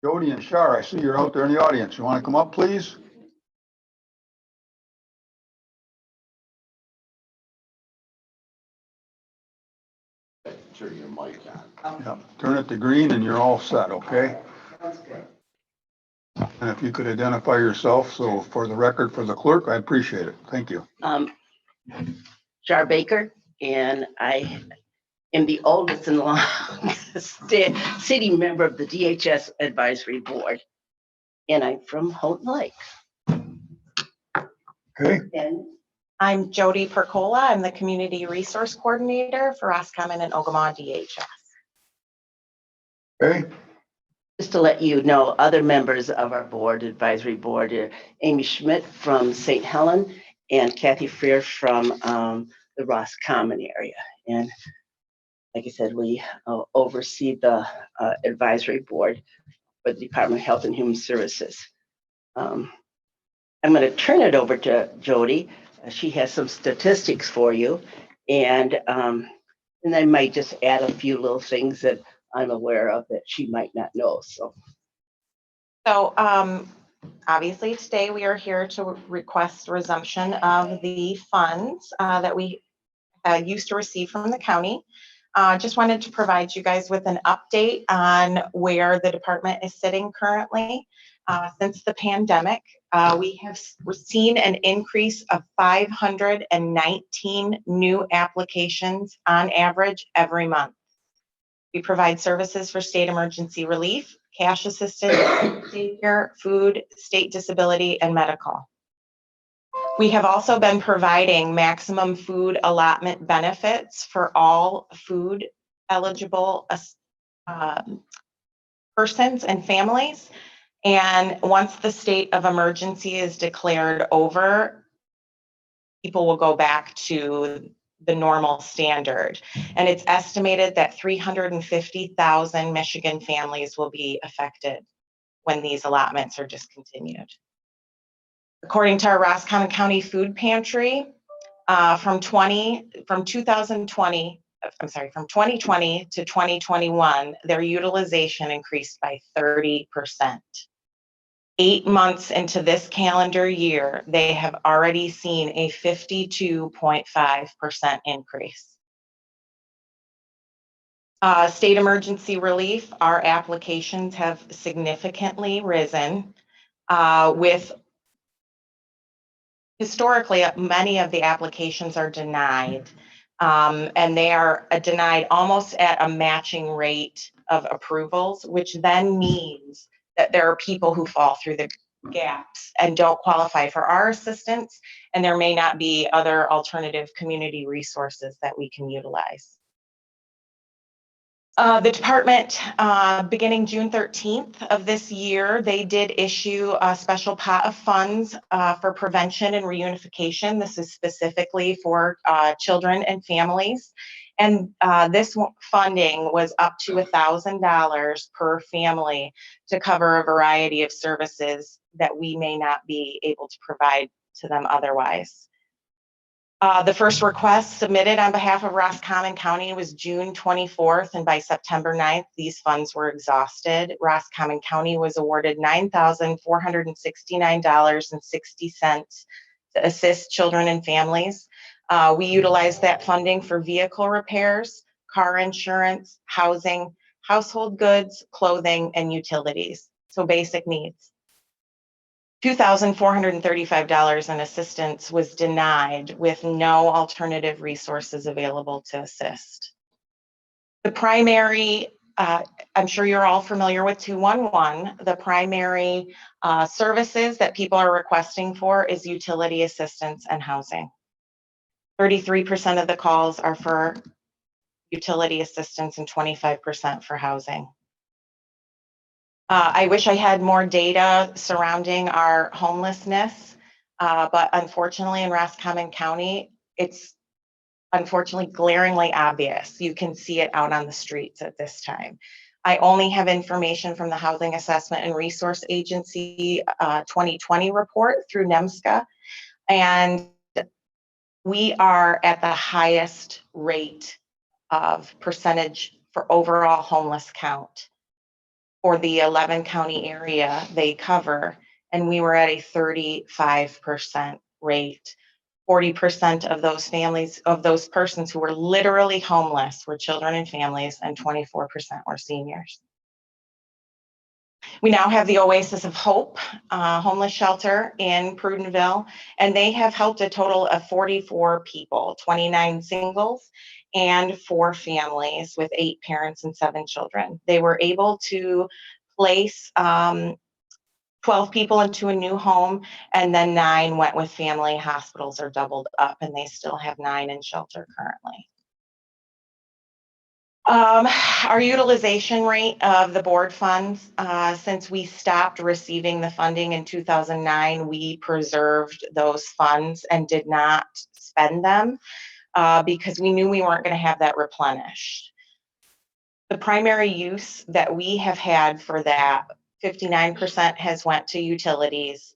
Jody and Shar, I see you're out there in the audience. You want to come up, please? Turn your mic on. Yeah, turn it to green and you're all set, okay? Sounds good. And if you could identify yourself, so for the record, for the clerk, I appreciate it. Thank you. Jar Baker, and I am the oldest and longest city member of the DHS Advisory Board. And I'm from Houghton Lake. Okay, And I'm Jody Percola. I'm the Community Resource Coordinator for Roscommon and Ogama DHS. okay, just to let you know, other members of our board, advisory board, are Amy Schmidt from St. Helen and Kathy Freer from the Roscommon area. And like I said, we oversee the advisory board for the Department of Health and Human Services. I'm going to turn it over to Jody. She has some statistics for you, and I might just add a few little things that I'm aware of that she might not know. So Obviously today we are here to request resumption of the funds that we used to receive from the county. Just wanted to provide you guys with an update on where the department is sitting currently. Since the pandemic, we have seen an increase of 519 new applications on average every month. We provide services for state emergency relief, cash assistance, daycare, food, state disability, and medical. We have also been providing maximum food allotment benefits for all food eligible persons and families. And once the state of emergency is declared over, people will go back to the normal standard. And it's estimated that 350,000 Michigan families will be affected when these allotments are discontinued. According to our Roscommon County Food Pantry, from 2020 to 2021, their utilization increased by 30%. 8 months into this calendar year, they have already seen a 52.5% increase. State emergency relief, our applications have significantly risen with historically, many of the applications are denied, and they are denied almost at a matching rate of approvals, which then means that there are people who fall through the gaps and don't qualify for our assistance, and there may not be other alternative community resources that we can utilize. The department, beginning June 13th of this year, they did issue a special pot of funds for prevention and reunification. This is specifically for children and families. And this funding was up to $1,000 per family to cover a variety of services that we may not be able to provide to them otherwise. The first request submitted on behalf of Roscommon County was June 24th, and by September 9th, these funds were exhausted. Roscommon County was awarded $9,469.60 to assist children and families. We utilized that funding for vehicle repairs, car insurance, housing, household goods, clothing, and utilities, so basic needs. $2,435 in assistance was denied with no alternative resources available to assist. The primary, I'm sure you're all familiar with 211, the primary services that people are requesting for is utility assistance and housing. 33% of the calls are for utility assistance and 25% for housing. I wish I had more data surrounding our homelessness, but unfortunately in Roscommon County, it's unfortunately glaringly obvious. You can see it out on the streets at this time. I only have information from the Housing Assessment and Resource Agency 2020 report through NEMSCA, and we are at the highest rate of percentage for overall homeless count for the 11 county area they cover, and we were at a 35% rate. 40% of those families, of those persons who were literally homeless, were children and families, and 24% were seniors. We now have the Oasis of Hope homeless shelter in Prudenville, and they have helped a total of 44 people, 29 singles and 4 families with 8 parents and 7 children. They were able to place 12 people into a new home, and then 9 went with family. Hospitals are doubled up, and they still have 9 in shelter currently. Our utilization rate of the board funds, since we stopped receiving the funding in 2009, we preserved those funds and did not spend them because we knew we weren't going to have that replenished. The primary use that we have had for that, 59% has went to utilities,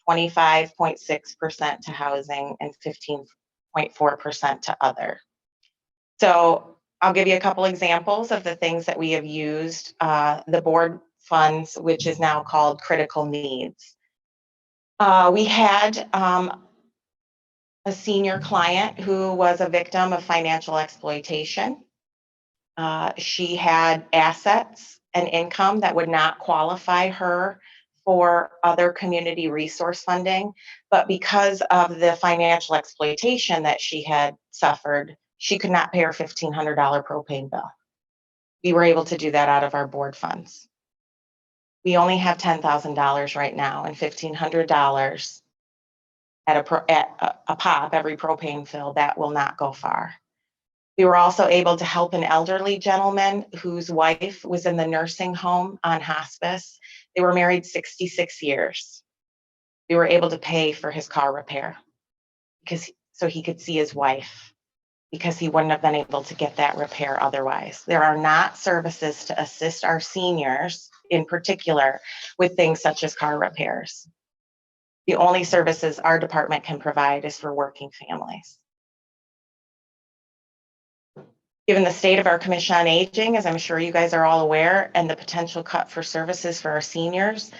25.6% to housing, and 15.4% to other. So I'll give you a couple examples of the things that we have used the board funds, which is now called critical needs. We had a senior client who was a victim of financial exploitation. She had assets and income that would not qualify her for other community resource funding, but because of the financial exploitation that she had suffered, she could not pay her $1,500 propane bill. We were able to do that out of our board funds. We only have $10,000 right now, and $1,500 at a pop, every propane fill, that will not go far. We were also able to help an elderly gentleman whose wife was in the nursing home on hospice. They were married 66 years. We were able to pay for his car repair so he could see his wife, because he wouldn't have been able to get that repair otherwise. There are not services to assist our seniors, in particular, with things such as car repairs. The only services our department can provide is for working families. Given the state of our Commission on Aging, as I'm sure you guys are all aware, and the potential cut for services for our seniors,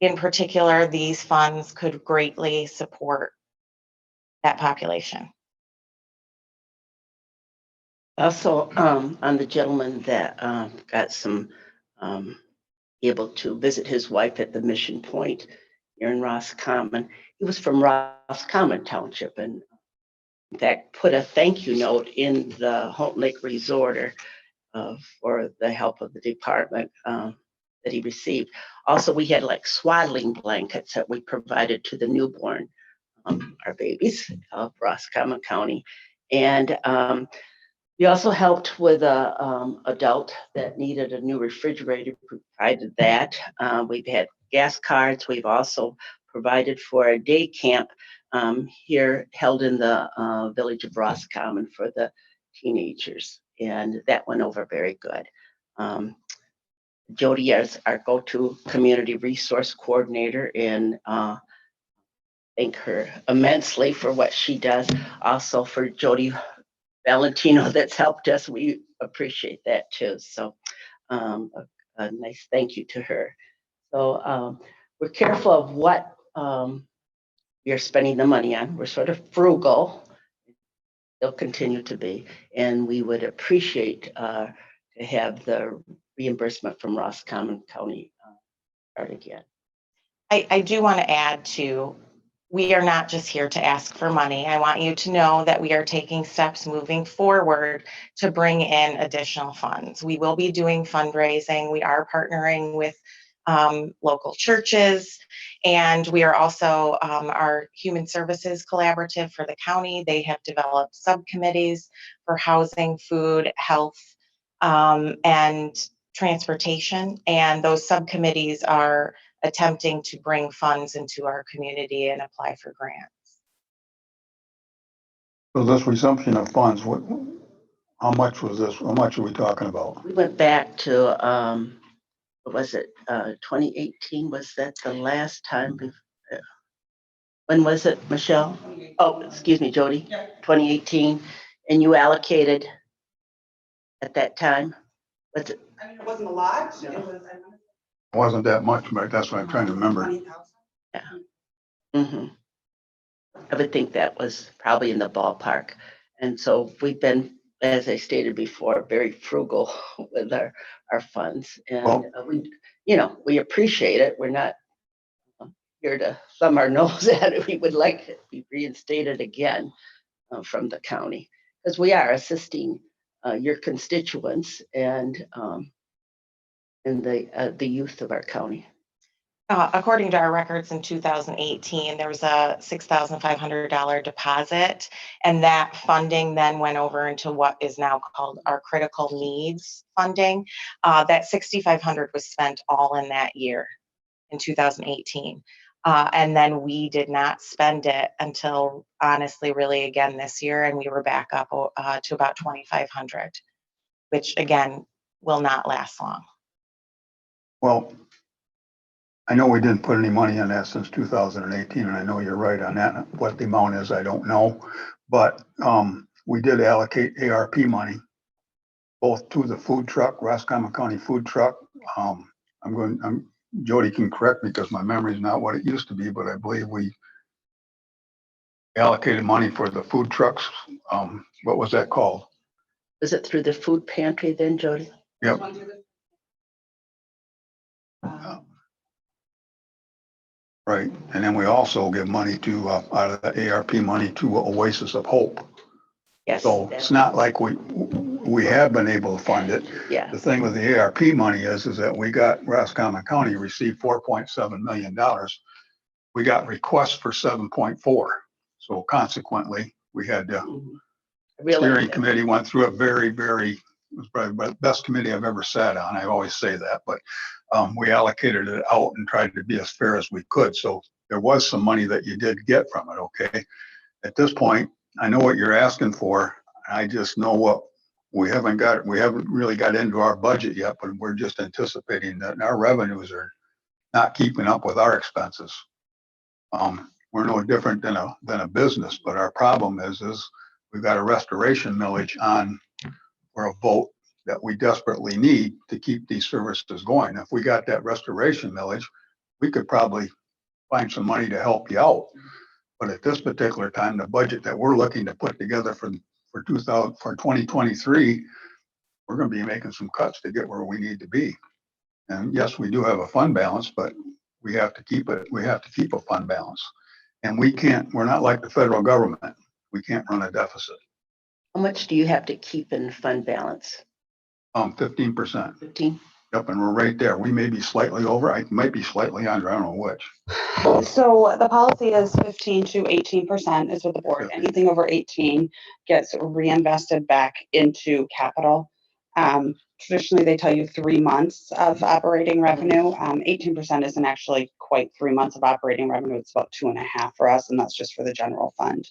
in particular, these funds could greatly support that population. Also, on the gentleman that got able to visit his wife at the Mission Point here in Roscommon. He was from Roscommon Township, and in fact, put a thank you note in the Houghton Lake Resorter for the help of the department that he received. Also, we had like swaddling blankets that we provided to the newborn, our babies of Roscommon County. And we also helped with a adult that needed a new refrigerator, provided that. We've had gas cards. We've also provided for a day camp here held in the village of Roscommon for the teenagers. And that went over very good. Jody is our go-to community resource coordinator, and thank her immensely for what she does. Also for Jody Valentino that's helped us. We appreciate that too. So a nice thank you to her. So we're careful of what we are spending the money on. We're sort of frugal. They'll continue to be. And we would appreciate to have the reimbursement from Roscommon County start again. I do want to add too, we are not just here to ask for money. I want you to know that we are taking steps moving forward to bring in additional funds. We will be doing fundraising. We are partnering with local churches, and we are also our Human Services Collaborative for the county. They have developed subcommittees for housing, food, health, and transportation, and those subcommittees are attempting to bring funds into our community and apply for grants. So this resumption of funds, how much was this? How much are we talking about? We went back to, what was it, 2018? Was that the last time? When was it, Michelle? Oh, excuse me, Jody. 2018. And you allocated at that time? But I mean, it wasn't a lot. No. It was, It wasn't that much, but that's what I'm trying to remember. 20,000. mhm. I would think that was probably in the ballpark. And so we've been, as I stated before, very frugal with our funds. And Well- we, we appreciate it. We're not here to thumb our nose at it. We would like it to be reinstated again from the county, because we are assisting your constituents and the youth of our county. According to our records in 2018, there was a $6,500 deposit, and that funding then went over into what is now called our critical needs funding. That $6,500 was spent all in that year, in 2018. And then we did not spend it until, honestly, really again this year, and we were back up to about 2,500, which again will not last long. Well, I know we didn't put any money in that since 2018, and I know you're right on that. What the amount is, I don't know. But we did allocate ARP money both to the food truck, Roscommon County food truck. Jody can correct me because my memory is not what it used to be, but I believe we allocated money for the food trucks. What was that called? Is it through the food pantry then, Jody? Yep. Right, and then we also give money to, out of the ARP money to Oasis of Hope. Yes. So it's not like we have been able to fund it. Yeah. The thing with the ARP money is that we got, Roscommon County received $4.7 million. We got requests for 7.4. So consequently, we had the steering committee went through it it was probably the best committee I've ever sat on. I always say that, but we allocated it out and tried to be as fair as we could. So there was some money that you did get from it, okay? At this point, I know what you're asking for. I just know what we haven't really got into our budget yet, but we're just anticipating that our revenues are not keeping up with our expenses. We're no different than a business, but our problem is we've got a restoration millage on for a vote that we desperately need to keep these services going. If we got that restoration millage, we could probably find some money to help you out. But at this particular time, the budget that we're looking to put together for 2023, we're going to be making some cuts to get where we need to be. And yes, we do have a fund balance, but we have to keep it. We have to keep a fund balance. And we're not like the federal government. We can't run a deficit. How much do you have to keep in fund balance? 15%. 15? Yep, and we're right there. We may be slightly over. I might be slightly under. I don't know which. So the policy is 15 to 18% is with the board. 15. Anything over 18 gets reinvested back into capital. Traditionally, they tell you 3 months of operating revenue. 18% isn't actually quite 3 months of operating revenue. It's about 2.5 for us, and that's just for the general fund.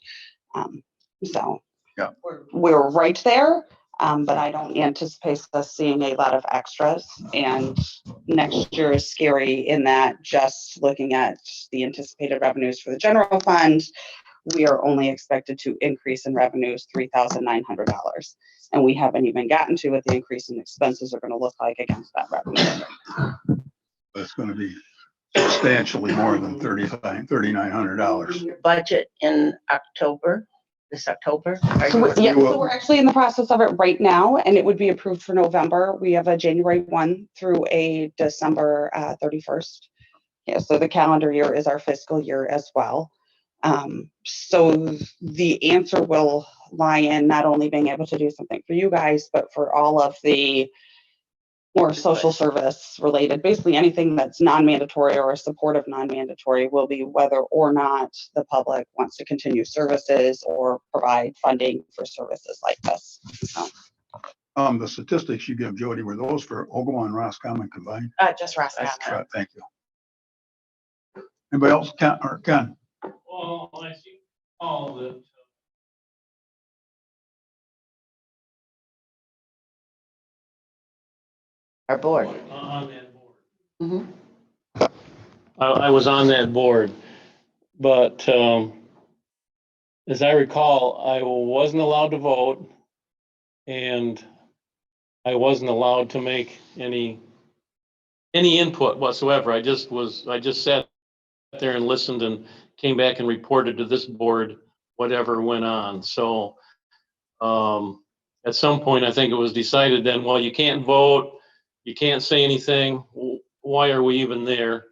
So Yeah. we're right there, but I don't anticipate us seeing a lot of extras. And next year is scary in that just looking at the anticipated revenues for the general fund, we are only expected to increase in revenues $3,900. And we haven't even gotten to what the increase in expenses are going to look like against that revenue. But it's going to be substantially more than $3,900. Your budget in October, this October? So we're actually in the process of it right now, and it would be approved for November. We have a January 1 through a December 31st. Yeah, so the calendar year is our fiscal year as well. So the answer will lie in not only being able to do something for you guys, but for all of the more social service related, basically anything that's non-mandatory or a supportive non-mandatory will be whether or not the public wants to continue services or provide funding for services like this. So, The statistics you give, Jody, were those for Ogama and Roscommon combined? Just Roscommon. Right, thank you. Anybody else? Ken? Well, I see all that. Our board. On that board. Mhm. I was on that board, but as I recall, I wasn't allowed to vote, and I wasn't allowed to make any input whatsoever. I just sat there and listened and came back and reported to this board whatever went on. So at some point, I think it was decided then, well, you can't vote, you can't say anything. Why are we even there?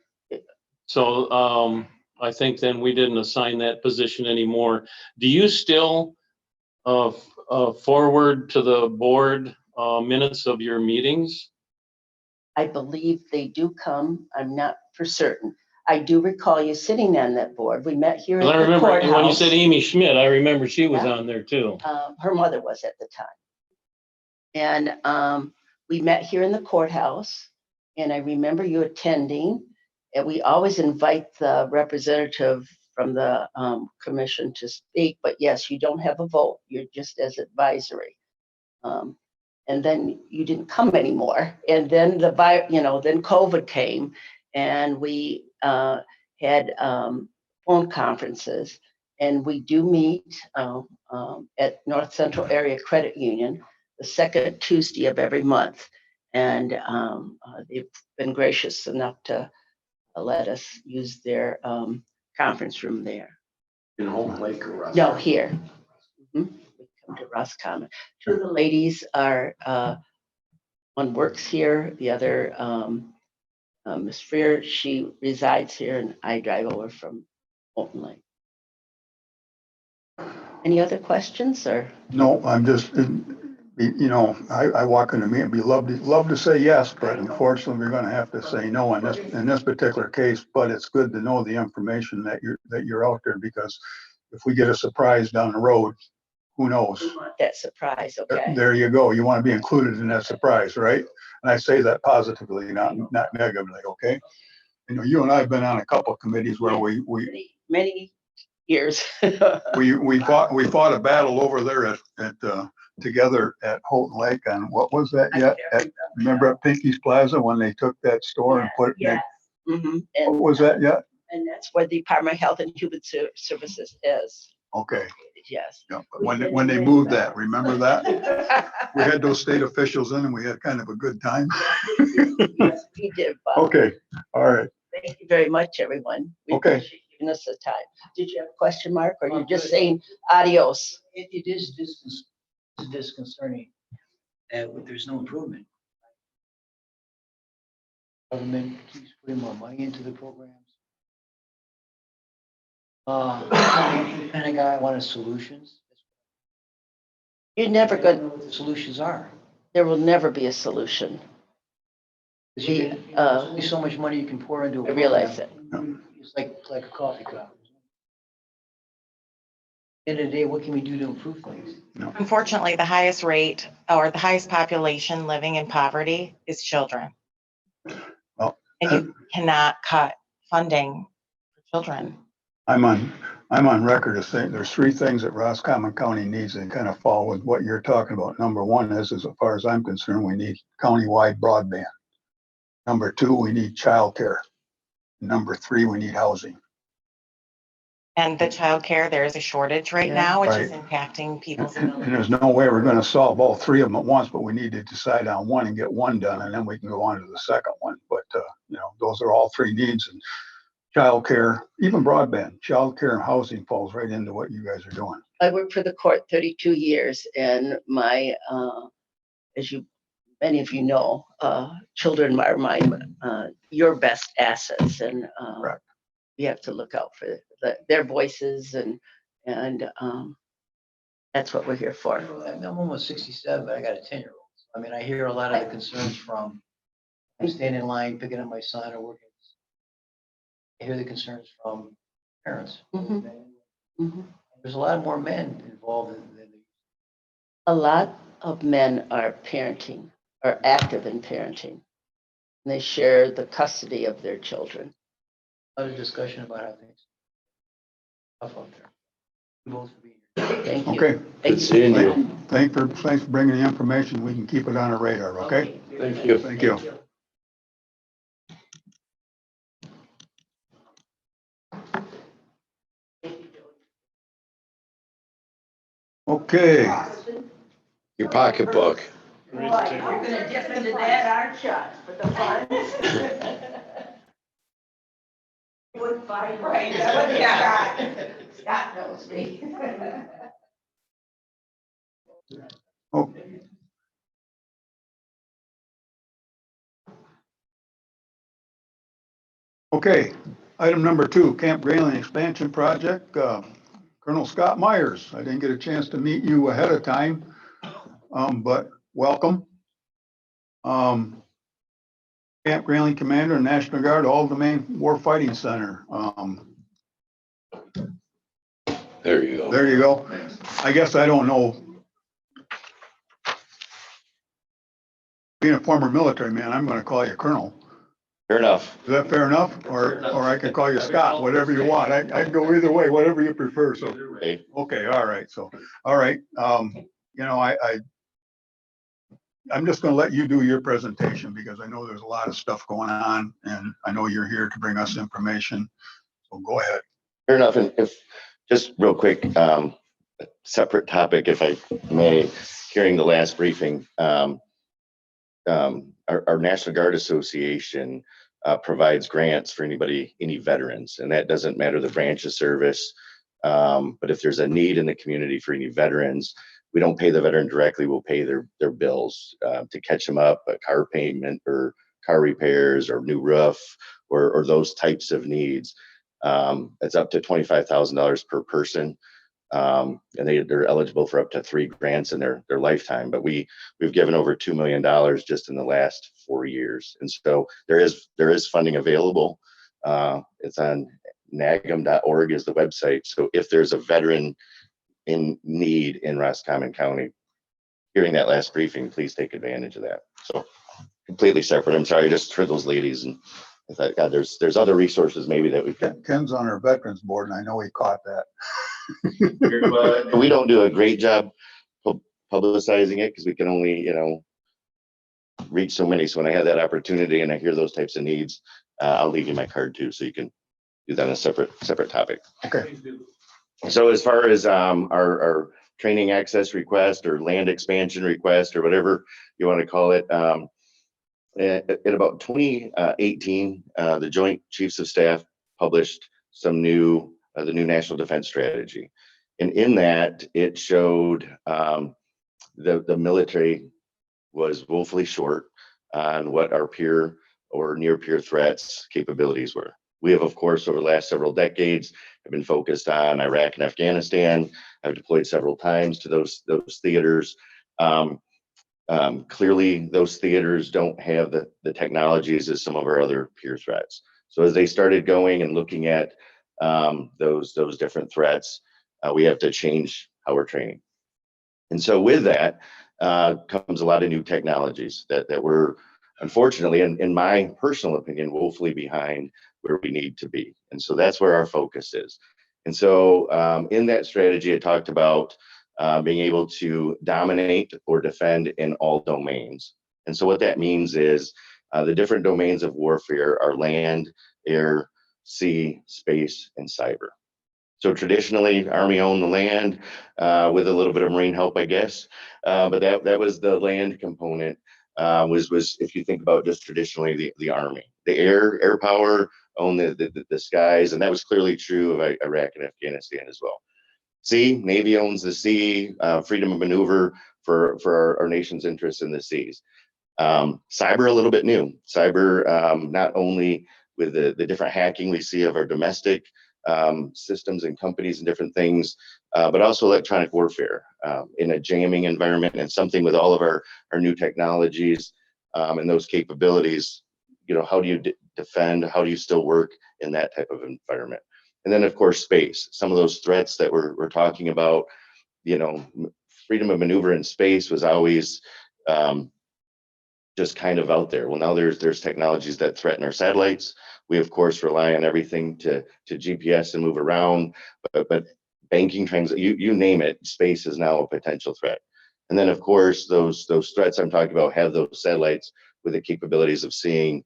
So I think then we didn't assign that position anymore. Do you still forward to the board minutes of your meetings? I believe they do come. I'm not for certain. I do recall you sitting on that board. We met here at 'Cause I the remember when you courthouse. said Amy Schmidt, I remember she was Yeah. on there too. Her mother was at the time. And we met here in the courthouse, and I remember you attending. And we always invite the representative from the commission to speak, but yes, you don't have a vote. You're just as advisory. And then you didn't come anymore. And then then COVID came, and we had phone conferences, and we do meet at North Central Area Credit Union the second Tuesday of every month. And they've been gracious enough to let us use their conference room there. In Home Lake or Roscommon? No, here. Mhm. We come to Roscommon. Two of the ladies are, one works here, the other, Ms. Freer, she resides here, and I drive over from Holton Lake. Any other questions, or? No, I'm just, I walk into me and be love to say yes, but unfortunately, we're gonna have to say no in this particular case. But it's good to know the information that you're out there, because if we get a surprise down the road, who knows? We want that surprise, okay? There you go. You want to be included in that surprise, right? And I say that positively, not negatively, okay? You and I have been on a couple of committees where we Many years. we fought a battle over there at together at Holton Lake, and what was that yet? Remember at Pinky's Plaza when they took that store and put it? Yes. Mhm. What was that yet? And that's where the Department of Health and Human Services is. Okay. Yes. Yeah. When they moved that, remember that? We had those state officials in and we had kind of a good time. Yes, we did, Bob. Okay, all right. Thank you very much, everyone. We Okay. appreciate you giving us the time. Did you have a question, Mark, or you're just saying adios? It is disconcerting that there's no improvement. Government keeps putting more money into the programs. The kind of guy wanted solutions. You're never I don't good. know what the solutions are. There will never be a solution. 'Cause there's only so much money you can pour into a I realize program. It's like a coffee cup. End of the day, what can we do to improve things? Unfortunately, the highest rate or the highest population living in poverty is children. Well, And you cannot cut funding for children. I'm on record as saying there's three things that Roscommon County needs that kind of fall with what you're talking about. Number one is, as far as I'm concerned, we need countywide broadband. Number two, we need childcare. Number three, we need housing. And the childcare, there is a shortage right Yeah. now, which is Right. impacting people's And ability. there's no way we're gonna solve all three of them at once, but we need to decide on one and get one done, and then we can go on to the second one. But, those are all three needs, and childcare, even broadband, childcare and housing falls right into what you guys are doing. I worked for the court 32 years, and as many of you know, children are your best assets, and Correct. you have to look out for their voices, and that's what we're here for. I'm almost 67, but I got a 10-year-old. I mean, I hear a lot of the concerns from, I'm standing in line, picking up my son or working. I hear the concerns from parents. Mhm. Mhm. There's a lot more men involved than A lot of men are active in parenting. And they share the custody of their children. a lot of discussion about how things are tough out there. You both for being here. Thank you. Okay. Thank seeing you. Thanks for bringing the information. We can keep it on our radar, okay? Thank you. Thank you. Okay, Your pocketbook. Boy, you're gonna dip into that, aren't you, for the funds? Would find. Right, that would be Scott. Scott knows me. Oh. Okay, item number 2, Camp Grayling Expansion Project. Colonel Scott Myers, I didn't get a chance to meet you ahead of time, but welcome. Camp Grayling Commander, National Guard, All Domain Warfighting Center. There you go. There you go. I guess I don't know. Being a former military man, I'm gonna call you Colonel. Fair enough. Is that fair enough? Or I can call you Scott, whatever you want. I can go either way, whatever you prefer, so. Right. Okay, all right, so, all right, you know, I'm just gonna let you do your presentation because I know there's a lot of stuff going on and I know you're here to bring us information, so go ahead. Fair enough. And if, just real quick, separate topic, if I may, hearing the last briefing, our National Guard Association provides grants for any veterans, and that doesn't matter the branch of service. But if there's a need in the community for any veterans, we don't pay the veteran directly. We'll pay their bills to catch them up, a car payment or car repairs or new roof or those types of needs. It's up to $25,000 per person. And they're eligible for up to 3 grants in their lifetime. But we've given over $2 million just in the last 4 years. And so there is funding available. It's on nagam.org is the website. So if there's a veteran in need in Roscommon County, hearing that last briefing, please take advantage of that. So completely separate. I'm sorry, just for those ladies. And I thought, God, there's other resources maybe that we can. Ken's on our veterans board and I know he caught that. But we don't do a great job publicizing it because we can only, reach so many. So when I have that opportunity and I hear those types of needs, I'll leave you my card too, so you can do that on a separate topic. Okay. So as far as our training access request or land expansion request or whatever you want to call it, at about 2018, the Joint Chiefs of Staff published the new National Defense Strategy, and in that it showed the military was woefully short on what our peer or near peer threats capabilities were. We have, of course, over the last several decades, have been focused on Iraq and Afghanistan. I've deployed several times to those theaters. Clearly, those theaters don't have the technologies as some of our other peer threats. So as they started going and looking at those different threats, we have to change how we're training. And so with that comes a lot of new technologies that we're, unfortunately, in my personal opinion, woefully behind where we need to be. And so that's where our focus is. And so in that strategy, it talked about being able to dominate or defend in all domains. And so what that means is the different domains of warfare are land, air, sea, space, and cyber. So traditionally, Army owned the land with a little bit of Marine help, I guess. But that was the land component. Was if you think about just traditionally the Army, the air power owned the skies, and that was clearly true of Iraq and Afghanistan as well. Sea, Navy owns the sea, freedom of maneuver for our nation's interests in the seas. Cyber a little bit new. Cyber not only with the different hacking we see of our domestic systems and companies and different things, but also electronic warfare in a jamming environment, and something with all of our new technologies and those capabilities. How do you defend? How do you still work in that type of environment? And then, of course, space. Some of those threats that we're talking about, freedom of maneuver in space was always just kind of out there. Well, now there's technologies that threaten our satellites. We, of course, rely on everything to GPS and move around, but banking, you name it, space is now a potential threat. And then, of course, those threats I'm talking about have those satellites with the capabilities of seeing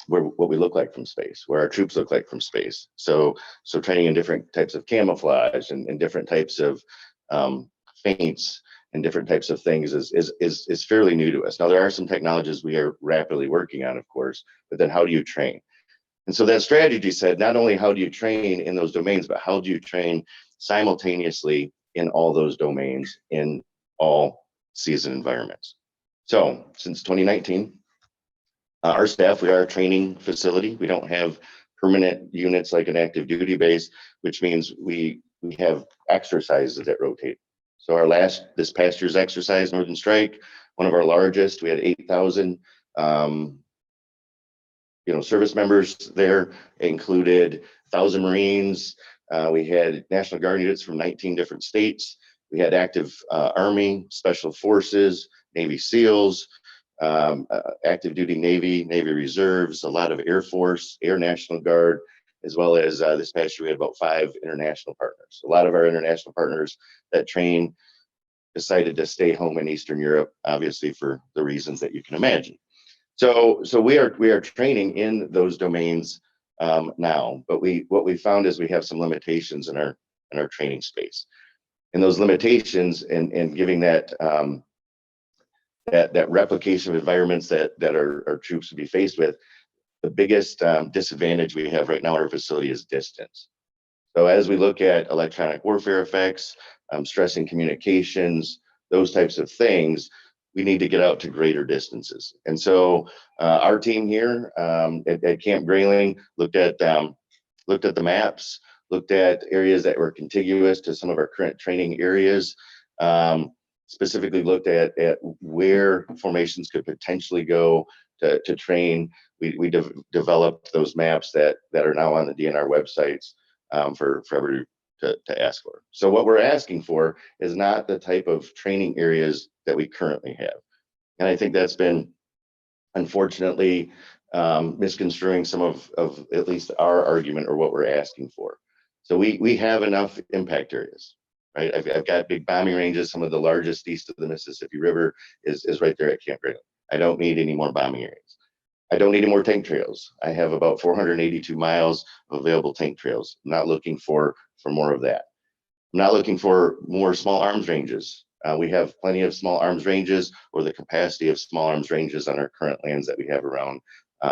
what we look like from space, where our troops look like from space. So training in different types of camouflage and different types of feints and different types of things is fairly new to us. Now, there are some technologies we are rapidly working on, of course, but then how do you train? And so that strategy said, not only how do you train in those domains, but how do you train simultaneously in all those domains in all season environments? So since 2019, our staff, we are a training facility. We don't have permanent units like an active duty base, which means we have exercises that rotate. So this past year's exercise, Northern Strike, one of our largest, we had 8,000 service members there. It included 1,000 Marines. We had National Guard units from 19 different states. We had active Army, Special Forces, Navy SEALs, active duty Navy Reserves, a lot of Air Force, Air National Guard, as well as this past year we had about 5 international partners. A lot of our international partners that train decided to stay home in Eastern Europe, obviously for the reasons that you can imagine. So we are training in those domains now, but what we found is we have some limitations in our training space, and those limitations and giving that that replication of environments that our troops would be faced with. The biggest disadvantage we have right now in our facility is distance. So as we look at electronic warfare effects, stressing communications, those types of things, we need to get out to greater distances. And so our team here at Camp Grayling looked at the maps, looked at areas that were contiguous to some of our current training areas, specifically looked at where formations could potentially go to train. We developed those maps that are now on the DNR websites for everybody to ask for. So what we're asking for is not the type of training areas that we currently have. And I think that's been, unfortunately, misconstruing some of at least our argument or what we're asking for. So we have enough impact areas, right? I've got big bombing ranges. Some of the largest east of the Mississippi River is right there at Camp Grayling. I don't need any more bombing areas. I don't need any more tank trails. I have about 482 miles of available tank trails. I'm not looking for more of that. I'm not looking for more small arms ranges. We have plenty of small arms ranges or the capacity of small arms ranges on our current lands that we have around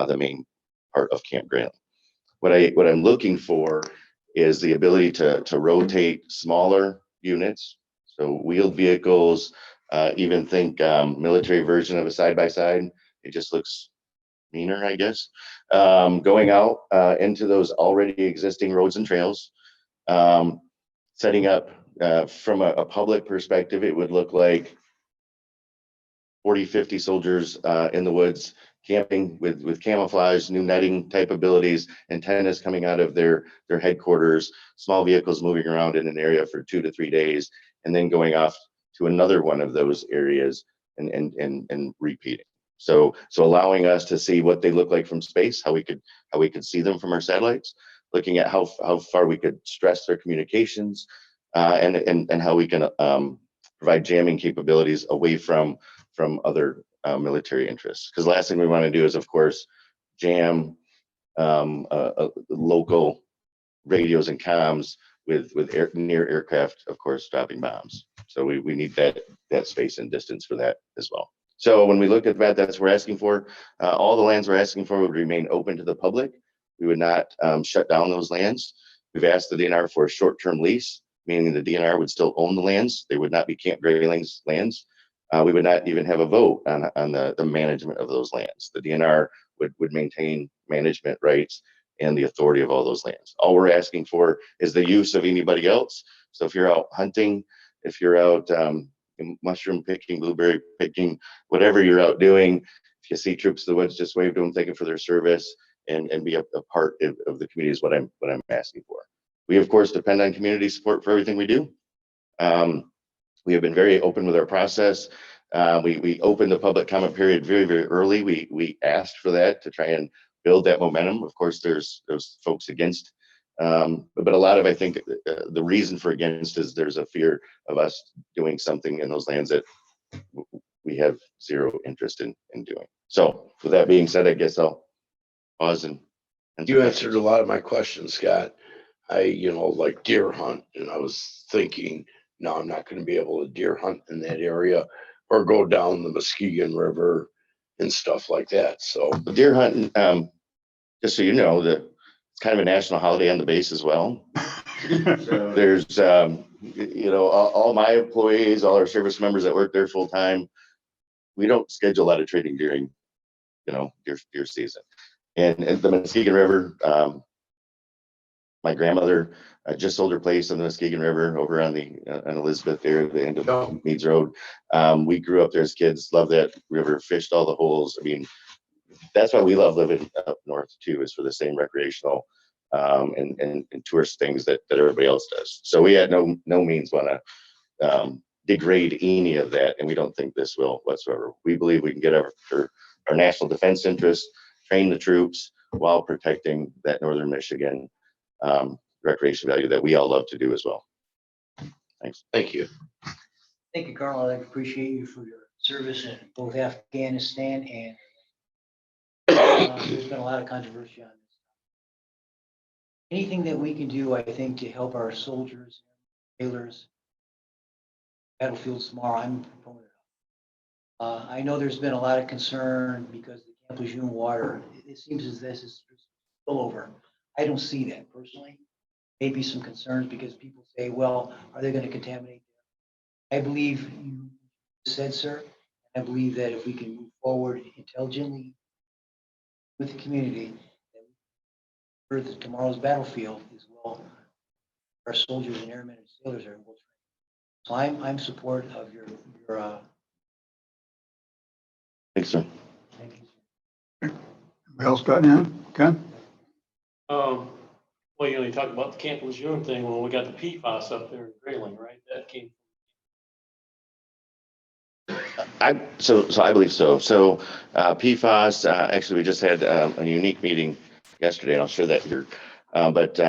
the main part of Camp Grayling. What I'm looking for is the ability to rotate smaller units, so wheeled vehicles, even think military version of a side-by-side. It just looks meaner, I guess. Going out into those already existing roads and trails, setting up from a public perspective, it would look like 40, 50 soldiers in the woods camping with camouflage, new netting type abilities, antennas coming out of their headquarters, small vehicles moving around in an area for 2 to 3 days, and then going off to another one of those areas and repeating. So allowing us to see what they look like from space, how we could see them from our satellites, looking at how far we could stress their communications, and how we can provide jamming capabilities away from other military interests. Because the last thing we want to do is, of course, jam local radios and comms with near aircraft, of course, dropping bombs. So we need that space and distance for that as well. So when we look at that, that's what we're asking for. All the lands we're asking for would remain open to the public. We would not shut down those lands. We've asked the DNR for a short-term lease, meaning the DNR would still own the lands. They would not be Camp Grayling's lands. We would not even have a vote on the management of those lands. The DNR would maintain management rights and the authority of all those lands. All we're asking for is the use of anybody else. So if you're out hunting, if you're out mushroom picking, blueberry picking, whatever you're out doing, if you see troops in the woods, just wave to them, thank them for their service, and be a part of the community is what I'm asking for. We of course depend on community support for everything we do. We have been very open with our process. We opened the public comment period very, very early. We asked for that to try and build that momentum. Of course, there's folks against, but a lot of, I think, the reason for against is there's a fear of us doing something in those lands that we have zero interest in doing. So with that being said, I guess I'll pause and You answered a lot of my questions, Scott. I like deer hunt, and I was thinking no, I'm not gonna be able to deer hunt in that area or go down the Muskegon River and stuff like that, so. But deer hunting, just so you know, that it's kind of a national holiday on the base as well. So there's, you know, all my employees, all our service members that work there full time, we don't schedule a lot of trading during, you know, deer season. And the Muskegon River, my grandmother just sold her place on the Muskegon River over on on Elizabeth there at the end of Meads Road. We grew up there as kids, loved that river, fished all the holes. I mean, that's why we love living up north too, is for the same recreational and tourist things that everybody else does. So we had no means want to degrade any of that, and we don't think this will whatsoever. We believe we can get after our national defense interests, train the troops while protecting that northern Michigan recreation value that we all love to do as well. Thanks. Thank you. Thank you, Colonel. I appreciate you for your service in both Afghanistan and there's been a lot of controversy on this. Anything that we can do, I think, to help our soldiers, sailors, battlefields tomorrow, I'm a proponent of. I know there's been a lot of concern because the Camp Lejeune water, it seems as this is spillover. I don't see that personally. Maybe some concerns because people say, well, are they going to contaminate? I believe you said, sir, I believe that if we can move forward intelligently with the community, that tomorrow's battlefield is well, our soldiers and airmen and sailors are well trained. So I'm support of your Thanks, sir. thank you. Anybody else got any? Ken? Well, you know, you talk about the Camp Lejeune thing, well, we got the PFAS up there in Grayling, right? That came. So I believe so. So PFAS, actually, we just had a unique meeting yesterday, and I'll share that here. But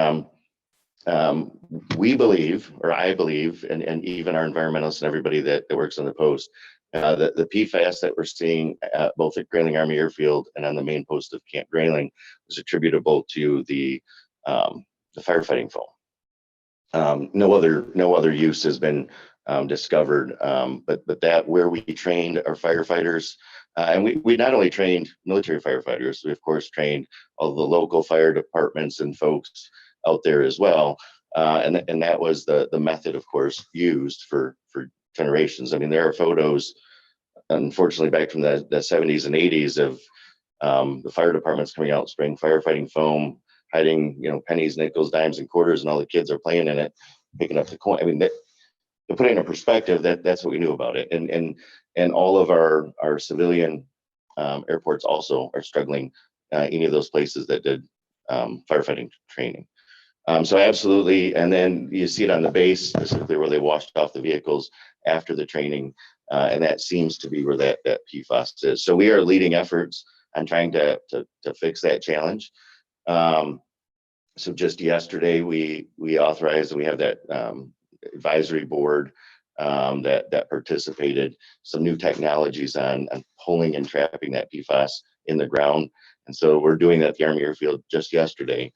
we believe, or I believe, and even our environmentalists and everybody that works on the post, that the PFAS that we're seeing both at Grayling Army Airfield and on the main post of Camp Grayling is attributable to the firefighting foam. No other use has been discovered, but that where we trained our firefighters, and we not only trained military firefighters, we of course trained all the local fire departments and folks out there as well, and that was the method, of course, used for generations. I mean, there are photos, unfortunately, back from the 70s and 80s of the fire departments coming out spraying firefighting foam, hiding, you know, pennies, nickels, dimes, and quarters, and all the kids are playing in it, picking up the coin. I mean, to put it in a perspective, that's what we knew about it, and all of our civilian airports also are struggling. Any of those places that did firefighting training. So absolutely, and then you see it on the base, specifically where they washed off the vehicles after the training, and that seems to be where that PFAS is. So we are leading efforts on trying to fix that challenge. So just yesterday, we authorized, and we have that advisory board that participated, some new technologies on pulling and trapping that PFAS in the ground. And so we're doing that at the Army Airfield just yesterday.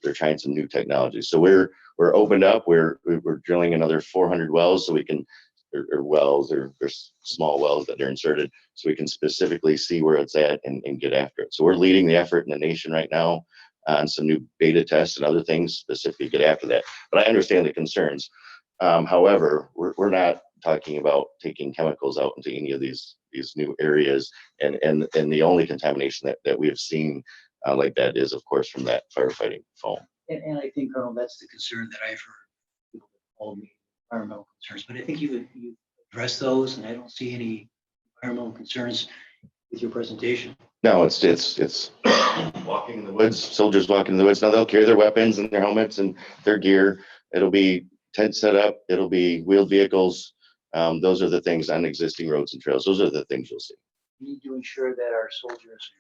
They're trying some new technologies. So we're opened up. We're drilling another 400 wells, so we can, or wells, or small wells that are inserted, so we can specifically see where it's at and get after it. So we're leading the effort in the nation right now on some new beta tests and other things specifically to get after that. But I understand the concerns. However, we're not talking about taking chemicals out into any of these new areas, and the only contamination that we have seen like that is, of course, from that firefighting foam. And I think, Colonel, that's the concern that I've heard people that call me environmental concerns, but I think you address those, and I don't see any environmental concerns with your presentation. No, it's walking in the woods, soldiers walking in the woods. Now they'll carry their weapons and their helmets and their gear. It'll be tent set up. It'll be wheeled vehicles. Those are the things on existing roads and trails. Those are the things you'll see. We need to ensure that our soldiers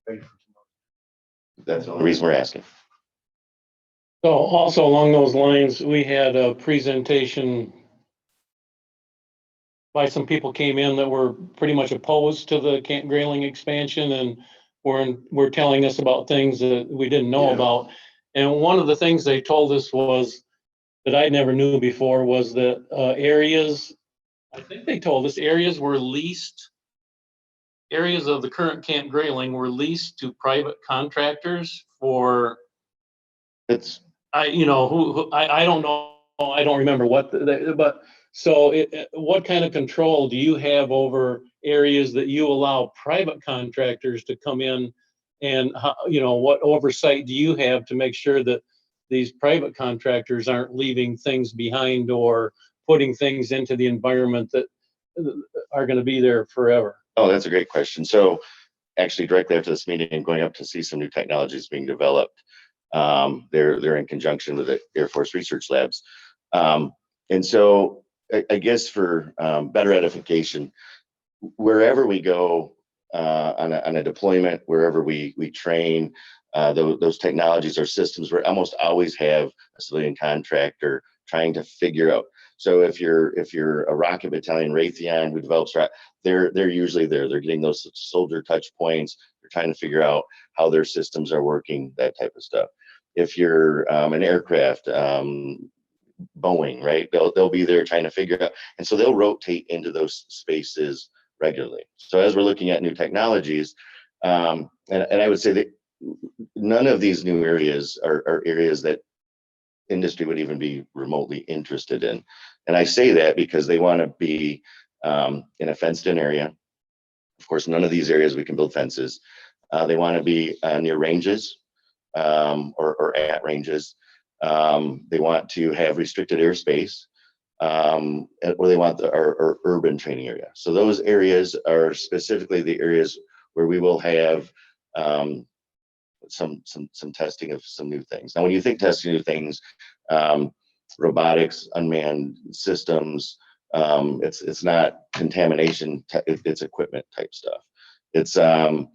are ready for tomorrow. That's the only reason we're asking. So also along those lines, we had a presentation by some people came in that were pretty much opposed to the Camp Grayling expansion, and were telling us about things that we didn't know Yeah. about. And one of the things they told us was that I never knew before was that areas, I think they told us areas were leased, areas of the current Camp Grayling were leased to private contractors for, It's, I don't know, I don't remember what, but so what kind of control do you have over areas that you allow private contractors to come in? And what oversight do you have to make sure that these private contractors aren't leaving things behind or putting things into the environment that are going to be there forever? oh, that's a great question. So actually directly after this meeting, I'm going up to see some new technologies being developed. They're in conjunction with the Air Force Research Labs. And so I guess for better edification, wherever we go on a deployment, wherever we train, those technologies or systems, we almost always have a civilian contractor trying to figure out. So if you're a rocket battalion Raytheon who develops, they're usually there. They're getting those soldier touch points. They're trying to figure out how their systems are working, that type of stuff. If you're an aircraft, Boeing, right? They'll be there trying to figure out, and so they'll rotate into those spaces regularly. So as we're looking at new technologies, and I would say that none of these new areas are areas that industry would even be remotely interested in. And I say that because they want to be in a fenced-in area. Of course, none of these areas we can build fences. They want to be near ranges or at ranges. They want to have restricted airspace, or they want our urban training area. So those areas are specifically the areas where we will have some testing of some new things. Now, when you think testing new things, robotics, unmanned systems, it's not contamination, it's equipment type stuff. It's radar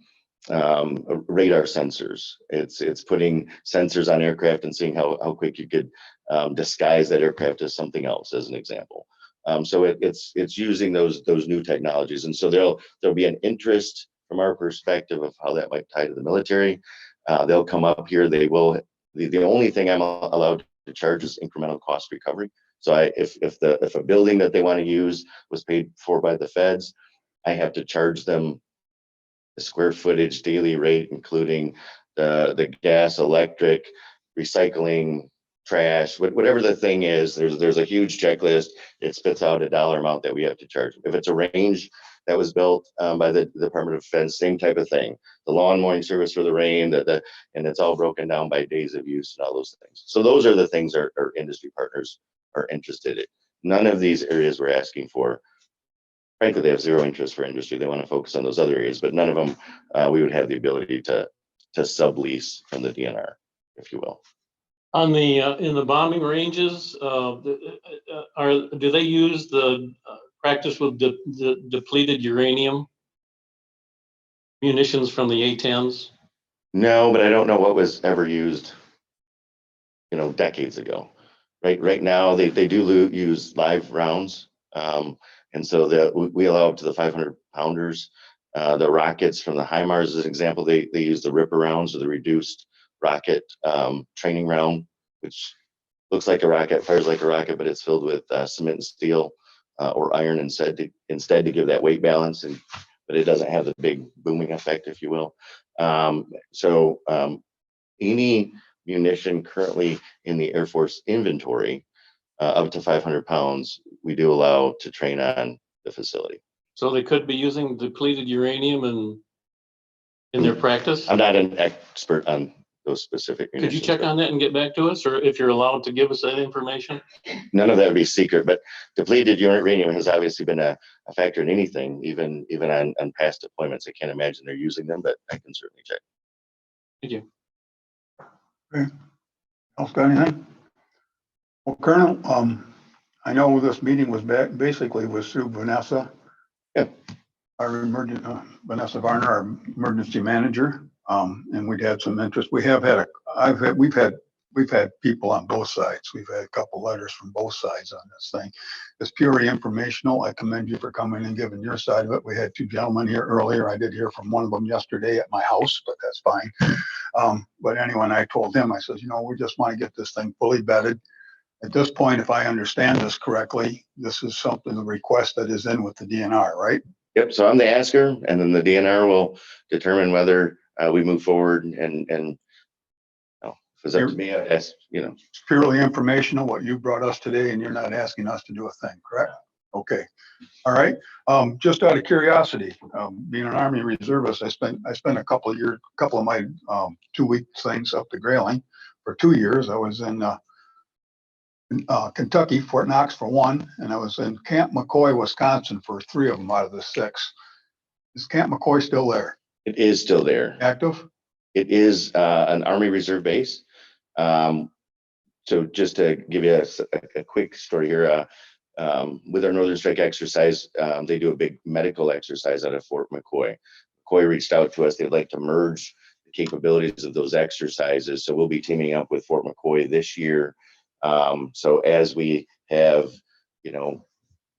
sensors. It's putting sensors on aircraft and seeing how quick you could disguise that aircraft as something else, as an example. So it's using those new technologies, and so there'll be an interest from our perspective of how that might tie to the military. They'll come up here. They will. The only thing I'm allowed to charge is incremental cost recovery. So if a building that they want to use was paid for by the feds, I have to charge them the square footage daily rate, including the gas, electric, recycling, trash, whatever the thing is. There's a huge checklist. It spits out a dollar amount that we have to charge. If it's a range that was built by the Department of Defense, same type of thing. The lawn mowing service for the rain, and it's all broken down by days of use and all those things. So those are the things our industry partners are interested in. None of these areas we're asking for. Frankly, they have zero interest for industry. They want to focus on those other areas, but none of them we would have the ability to sublease from the DNR, if you will. On the in the bombing ranges, do they use the practice with the depleted uranium munitions from the A-10s? No, but I don't know what was ever used, decades ago. Right now, they do use live rounds, and so that we allow up to the 500 pounders. The rockets from the HIMARS, as an example, they use the Ripper rounds, or the reduced rocket training round, which looks like a rocket, fires like a rocket, but it's filled with cement and steel or iron instead to give that weight balance, but it doesn't have the big booming effect, if you will. So any munition currently in the Air Force inventory up to 500 pounds, we do allow to train on the facility. So they could be using depleted uranium in their practice? I'm not an expert on those specific Could munitions. you check on that and get back to us, or if you're allowed to give us that information? None of that would be secret, but depleted uranium has obviously been a factor in anything, even on past deployments. I can't imagine they're using them, but I can certainly check. Thank you. Okay. Else got anything? Well, Colonel, I know this meeting was basically with Sue Vanessa. Yeah. Our Vanessa Varner, our emergency manager, and we'd had some interest. We've had people on both sides. We've had a couple letters from both sides on this thing. It's purely informational. I commend you for coming and giving your side of it. We had two gentlemen here earlier. I did hear from one of them yesterday at my house, but that's fine. But anyway, I told him, I said, we just want to get this thing fully vetted. At this point, if I understand this correctly, this is something, a request that is in with the DNR, right? Yep, so I'm the asker, and then the DNR will determine whether we move forward and if it's up to me, I'd ask, It's purely informational, what you brought us today, and you're not asking us to do a thing, correct? Okay, all right. Just out of curiosity, being an Army reservist, I spent a couple of my 2-week things up to Grayling for 2 years. I was in Kentucky, Fort Knox for 1, and I was in Camp McCoy, Wisconsin for 3 of them out of the 6. Is Camp McCoy still there? it is still there. Active? It is an Army Reserve base. So just to give you a quick story here, with our Northern Strike exercise, they do a big medical exercise out of Fort McCoy. McCoy reached out to us. They'd like to merge the capabilities of those exercises. So we'll be teaming up with Fort McCoy this year. So as we have,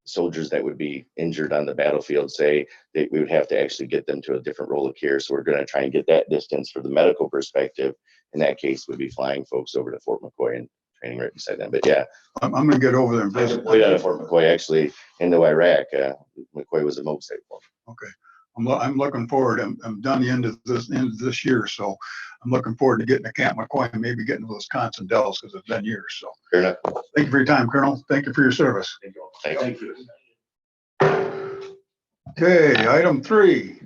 soldiers that would be injured on the battlefield, say that we would have to actually get them to a different role of care. So we're going to try and get that distance for the medical perspective. In that case, we'd be flying folks over to Fort McCoy and training right beside them. But yeah, I'm gonna get over there and I visit. deployed out of Fort McCoy actually into Iraq. McCoy was a mob site for me. Okay. I'm looking forward. I'm done the end of this year, so I'm looking forward to getting to Camp McCoy and maybe getting to Wisconsin Dells because it's been years. So Fair enough. thank you for your time, Colonel. Thank you for your service. Thank you. Okay, item 3.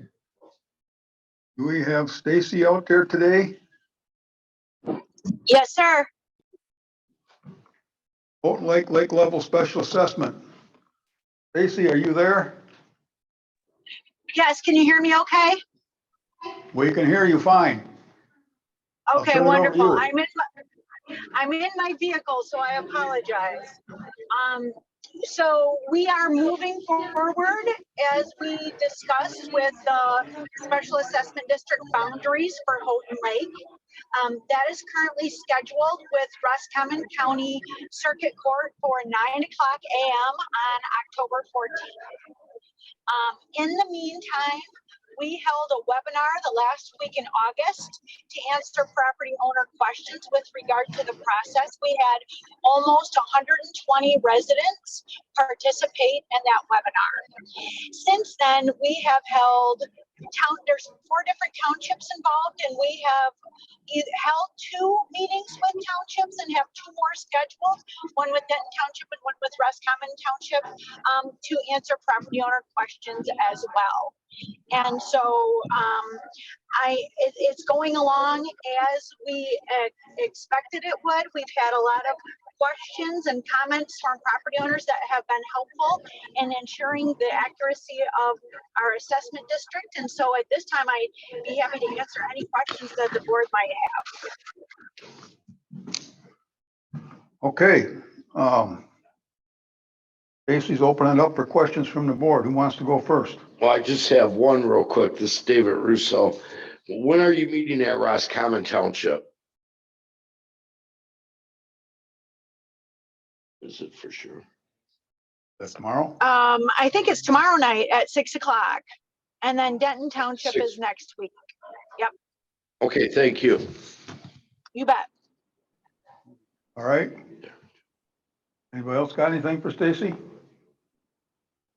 Do we have Stacy out there today? Yes, sir. Houghton Lake level special assessment. Stacy, are you there? Yes, can you hear me okay? We can hear you fine. I'll Okay, turn it over to wonderful. you. I'm in my vehicle, so I apologize. So we are moving forward as we discussed with the Special Assessment District boundaries for Houghton Lake. That is currently scheduled with Roscommon County Circuit Court for 9 o'clock a.m. on October 14th. In the meantime, we held a webinar the last week in August to answer property owner questions with regard to the process. We had almost 120 residents participate in that webinar. Since then, we have held there's 4 different townships involved, and we have held 2 meetings with townships and have 2 more scheduled, one with Denton Township and one with Roscommon Township, to answer property owner questions as well. And so it's going along as we expected it would. We've had a lot of questions and comments from property owners that have been helpful in ensuring the accuracy of our assessment district. And so at this time, I'd be happy to answer any questions that the board might have. Okay. Stacy's opening up for questions from the board. Who wants to go first? Well, I just have one real quick. This is David Russo. When are you meeting at Roscommon Township? Is it for sure? That's tomorrow? I think it's tomorrow night at 6 o'clock. And then Denton Township 6. is next week. Okay, thank you. You bet. All right. Anybody else got anything for Stacy?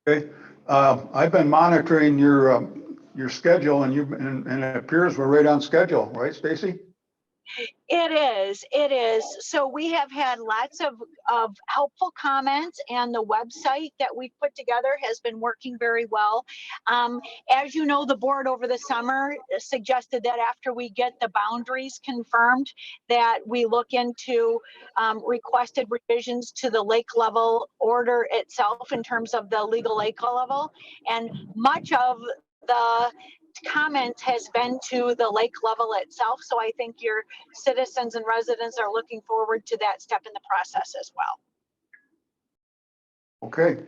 Okay. I've been monitoring your schedule, and it appears we're right on schedule, right, Stacy? It is. So we have had lots of helpful comments, and the website that we put together has been working very well. As you know, the board over the summer suggested that after we get the boundaries confirmed, that we look into requested revisions to the lake level order itself in terms of the legal lake level. And much of the comment has been to the lake level itself. So I think your citizens and residents are looking forward to that step in the process as well. Okay.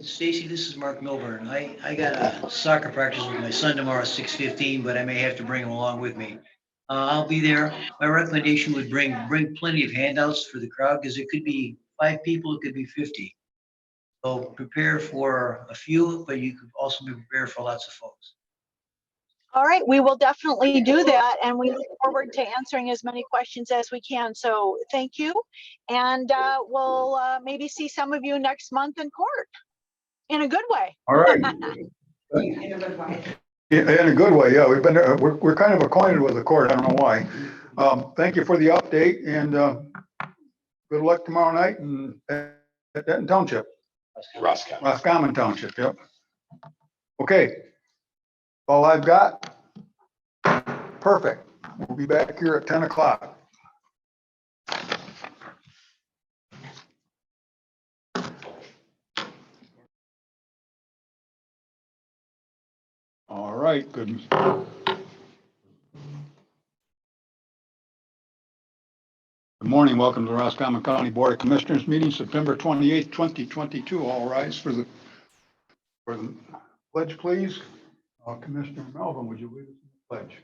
Stacy, this is Mark Milburn. I got a soccer practice with my son tomorrow at 6:15, but I may have to bring him along with me. I'll be there. My recommendation would bring plenty of handouts for the crowd, because it could be 5 people, it could be 50. So prepare for a few, but you could also be prepared for lots of folks. All right, we will definitely do that, and we look forward to answering as many questions as we can. So thank you, and we'll maybe see some of you next month in court in a good way. All right. In a good way, yeah. We've been, we're kind of acquainted with the court. I don't know why. Thank you for the update and good luck tomorrow night and at Denton Township, Roscommon Township. Yep. Okay. All I've got. Perfect. We'll be back here at 10 o'clock. All right, good. Good morning. Welcome to the Roscommon County Board of Commissioners meeting, September 28th, 2022. All rise for the pledge, please. Commissioner Melvin, would you lead us in the pledge?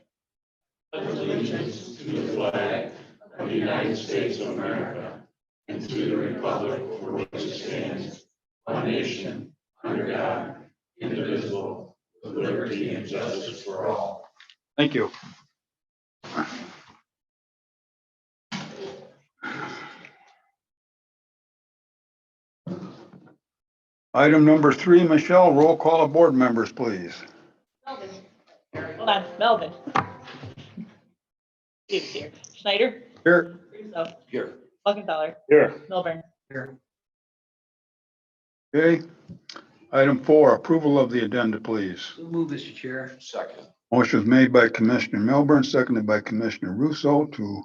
Allegiance to the flag of the United States of America and to the republic for which it stands, one nation, under God, indivisible, with liberty and justice for all. Thank you. Item number 3, Michelle, roll call of board members, please. Melvin. Hold on, Melvin. Steve's here. Schneider. Here. Russo. Here. Muckenthaler. Here. Milburn. Okay. Item 4, approval of the agenda, please. So move, Mr. Chair. Second. Motion was made by Commissioner Milburn, seconded by Commissioner Russo to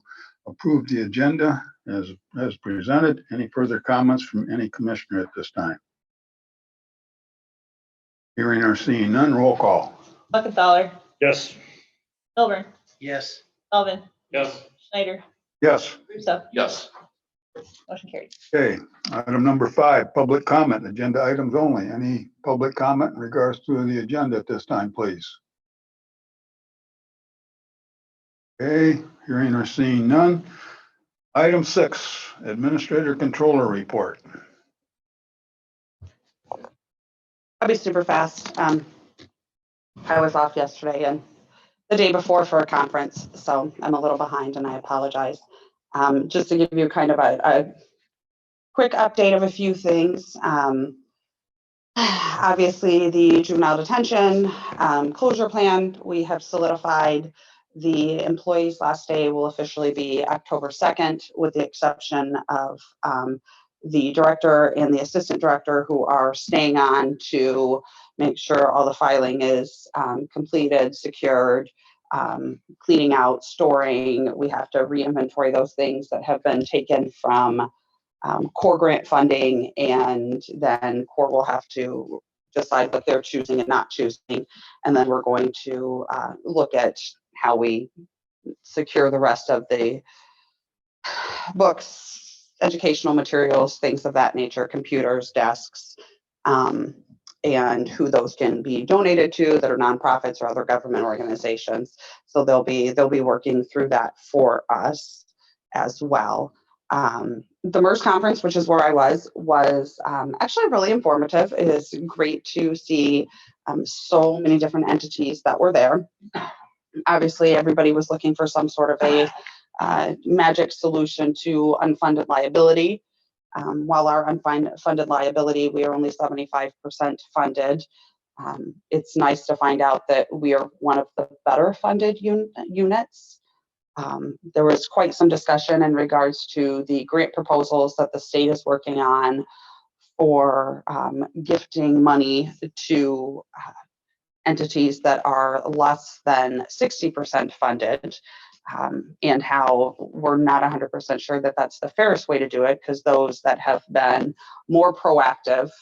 approve the agenda as presented. Any further comments from any commissioner at this time? Hearing or seeing none, roll call. Muckenthaler. Yes. Milburn. Yes. Melvin. Yes. Schneider. Yes. Russo. Yes. Motion carried. Okay. Item number 5, public comment, agenda items only. Any public comment in regards to the agenda at this time, please? Okay, hearing or seeing none. Item 6, Administrator Controller Report. I'll be super fast. I was off yesterday and the day before for a conference, so I'm a little behind and I apologize. Just to give you kind of a quick update of a few things. Obviously, the juvenile detention closure plan, we have solidified. The employee's last day will officially be October 2nd, with the exception of the director and the assistant director who are staying on to make sure all the filing is completed, secured, cleaning out, storing. We have to re-inventory those things that have been taken from core grant funding, and then core will have to decide what they're choosing and not choosing. And then we're going to look at how we secure the rest of the books, educational materials, things of that nature, computers, desks, and who those can be donated to that are nonprofits or other government organizations. So they'll be working through that for us as well. The MERS conference, which is where I was actually really informative. It is great to see so many different entities that were there. Obviously, everybody was looking for some sort of a magic solution to unfunded liability. While our unfunded liability, we are only 75% funded. It's nice to find out that we are one of the better funded units. There was quite some discussion in regards to the grant proposals that the state is working on for gifting money to entities that are less than 60% funded, and how we're not 100% sure that that's the fairest way to do it, because those that have been more proactive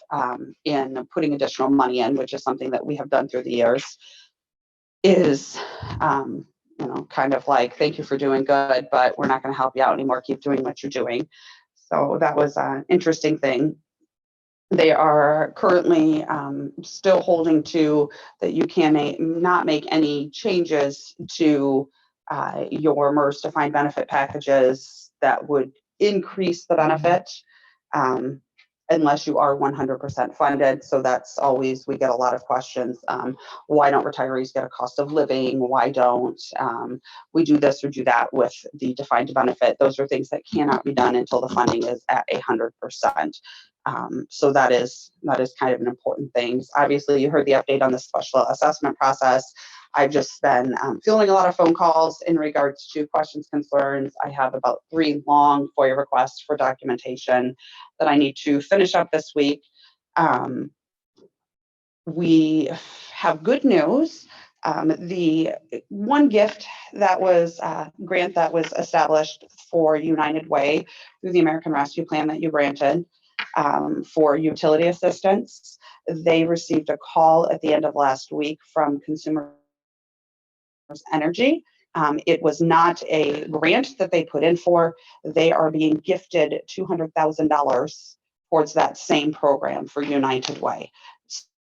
in putting additional money in, which is something that we have done through the years, is kind of like, thank you for doing good, but we're not going to help you out anymore. Keep doing what you're doing. So that was an interesting thing. They are currently still holding to that you can not make any changes to your MERS defined benefit packages that would increase the benefit. unless you are 100% funded. So that's always, we get a lot of questions. Why don't retirees get a cost of living? Why don't we do this or do that with the defined benefit? Those are things that cannot be done until the funding is at 100%. So that is kind of an important thing. Obviously, you heard the update on the special assessment process. I've just been fielding a lot of phone calls in regards to questions, concerns. I have about 3 long FOIA requests for documentation that I need to finish up this week. We have good news. The one gift that was grant that was established for United Way through the American Rescue Plan that you granted for utility assistance, they received a call at the end of last week from Consumer Energy. It was not a grant that they put in for. They are being gifted $200,000 towards that same program for United Way.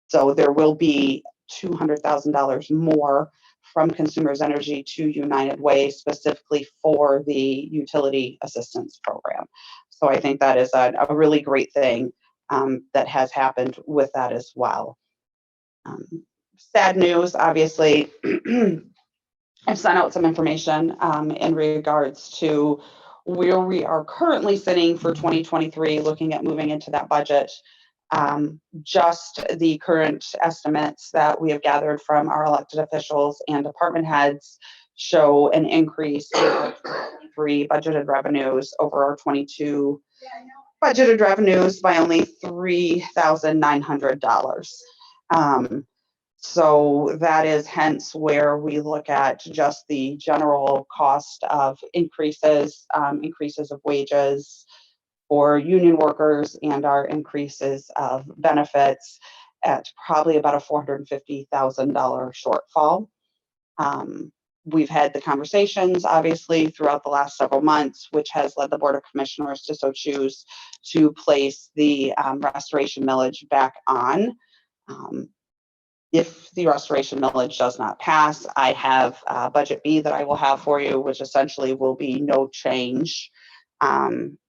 So there will be $200,000 more from Consumers Energy to United Way specifically for the utility assistance program. So I think that is a really great thing that has happened with that as well. Sad news, obviously. I've sent out some information in regards to where we are currently sitting for 2023, looking at moving into that budget. Just the current estimates that we have gathered from our elected officials and department heads show an increase in our 23 budgeted revenues over our 22 budgeted revenues by only $3,900. So that is hence where we look at just the general cost of increases of wages for union workers and our increases of benefits at probably about a $450,000 shortfall. We've had the conversations, obviously, throughout the last several months, which has led the Board of Commissioners to so choose to place the restoration millage back on. If the restoration millage does not pass, I have Budget B that I will have for you, which essentially will be no change,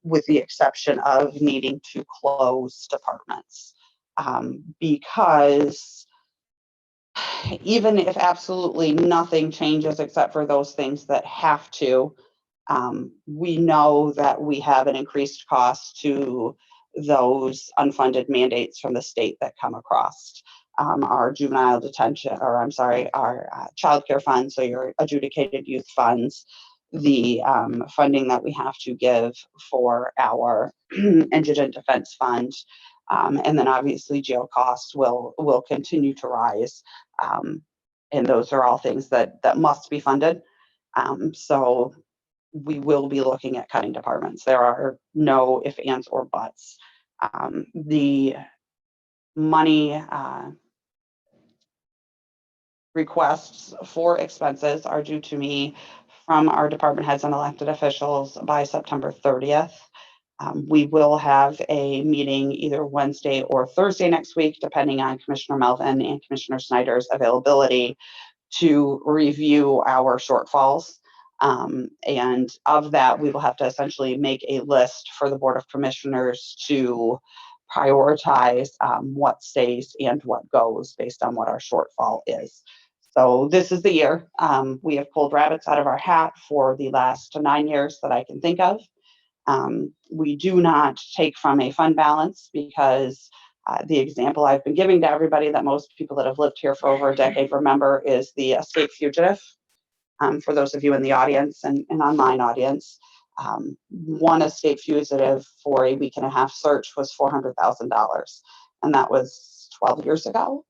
with the exception of needing to close departments. Because even if absolutely nothing changes except for those things that have to, we know that we have an increased cost to those unfunded mandates from the state that come across. Our juvenile detention, or I'm sorry, our child care funds, so your adjudicated youth funds, the funding that we have to give for our indigent defense fund, and then obviously jail costs will continue to rise. And those are all things that must be funded. So we will be looking at cutting departments. There are no ifs, ands, or buts. The money requests for expenses are due to me from our department heads and elected officials by September 30th. We will have a meeting either Wednesday or Thursday next week, depending on Commissioner Melvin and Commissioner Snyder's availability, to review our shortfalls. And of that, we will have to essentially make a list for the Board of Commissioners to prioritize what stays and what goes based on what our shortfall is. So this is the year. We have pulled rabbits out of our hat for the last 9 years that I can think of. We do not take from a fund balance because the example I've been giving to everybody that most people that have lived here for over a decade remember is the escape fugitive. For those of you in the audience and online audience, one escape fugitive for a week and a half search was $400,000, and that was 12 years ago.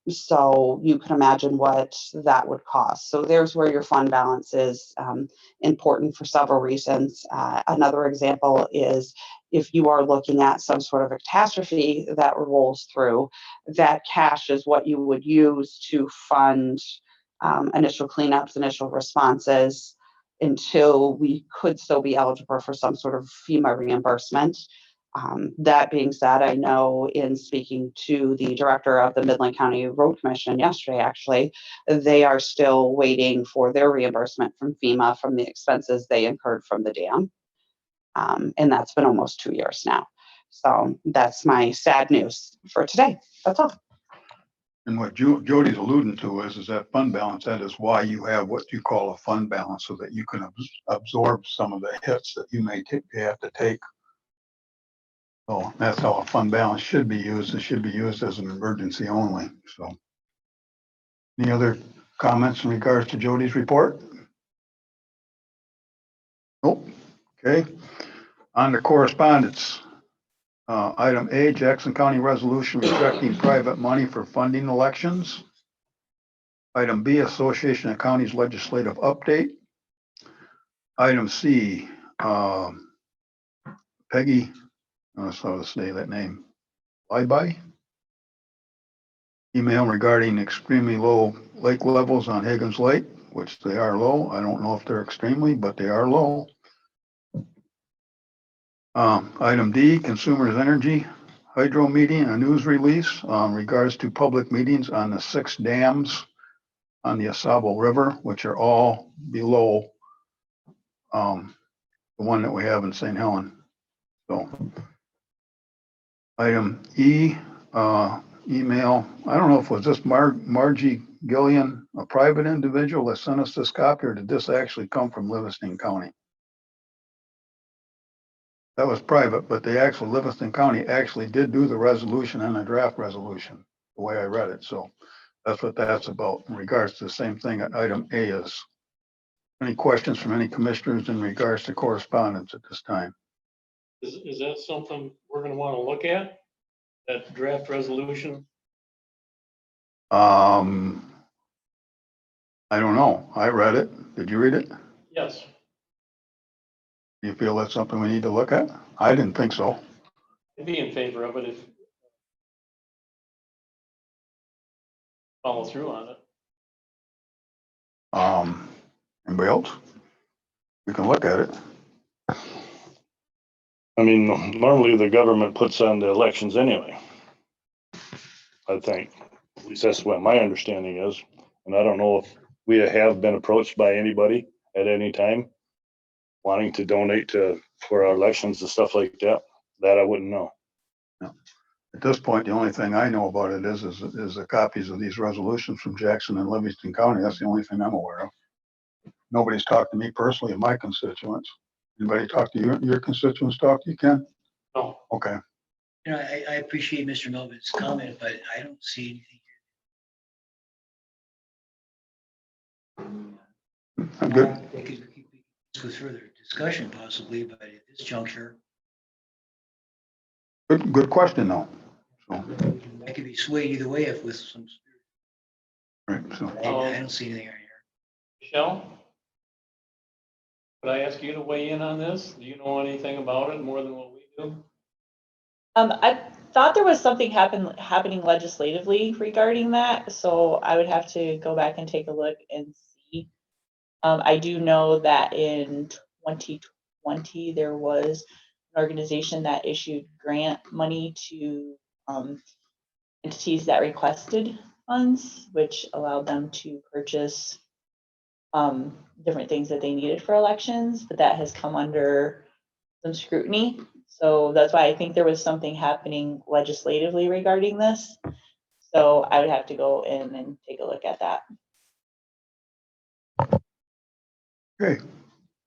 So you can imagine what that would cost. So there's where your fund balance is important for several reasons. Another example is if you are looking at some sort of a catastrophe that rolls through, that cash is what you would use to fund initial cleanups, initial responses, until we could still be eligible for some sort of FEMA reimbursement. That being said, I know in speaking to the director of the Midland County Road Commission yesterday, actually, they are still waiting for their reimbursement from FEMA from the expenses they incurred from the dam. And that's been almost 2 years now. So that's my sad news for today. That's all. And what Jody's alluding to is that fund balance. That is why you have what you call a fund balance, so that you can absorb some of the hits that you may have to take. So that's how a fund balance should be used. It should be used as an emergency only. So any other comments in regards to Jody's report? Nope. Okay. On to correspondence. Item A, Jackson County Resolution rejecting private money for funding elections. Item B, Association of Counties Legislative Update. Item C, Peggy, I don't know how to say that name, Bye-bye. Email regarding extremely low lake levels on Higgins Lake, which they are low. I don't know if they're extremely, but they are low. Item D, Consumers Energy Hydro Meeting, a news release regards to public meetings on the 6 dams on the Asabo River, which are all below the one that we have in St. Helen. So item E, email, I don't know if it was this Margie Gillian, a private individual that sent us this copy, or did this actually come from Livingston County? That was private, but the actual Livingston County actually did do the resolution and a draft resolution, the way I read it. So that's what that's about in regards to the same thing that item A is. Any questions from any commissioners in regards to correspondence at this time? Is that something we're gonna wanna look at? That draft resolution? I don't know. I read it. Did you read it? Yes. Do you feel that's something we need to look at? I didn't think so. I'd be in favor of it if follow through on it. Anybody else? We can look at it. I mean, normally the government puts on the elections anyway. I think, at least that's what my understanding is. And I don't know if we have been approached by anybody at any time wanting to donate for our elections and stuff like that. That I wouldn't know. At this point, the only thing I know about it is the copies of these resolutions from Jackson and Livingston County. That's the only thing I'm aware of. Nobody's talked to me personally and my constituents. Anybody talk to your constituents talk to you, Ken? No. Okay. You know, I appreciate Mr. Melvin's comment, but I don't see anything. I'm good. We could go further discussion possibly, but at this juncture, Good question though. So, I could be swayed either way if with some, right. So I don't see anything right here. Michelle? Could I ask you to weigh in on this? Do you know anything about it more than what we do? I thought there was something happening legislatively regarding that, so I would have to go back and take a look and see. I do know that in 2020, there was an organization that issued grant money to entities that requested funds, which allowed them to purchase different things that they needed for elections, but that has come under some scrutiny. So that's why I think there was something happening legislatively regarding this. So I would have to go in and take a look at that. okay.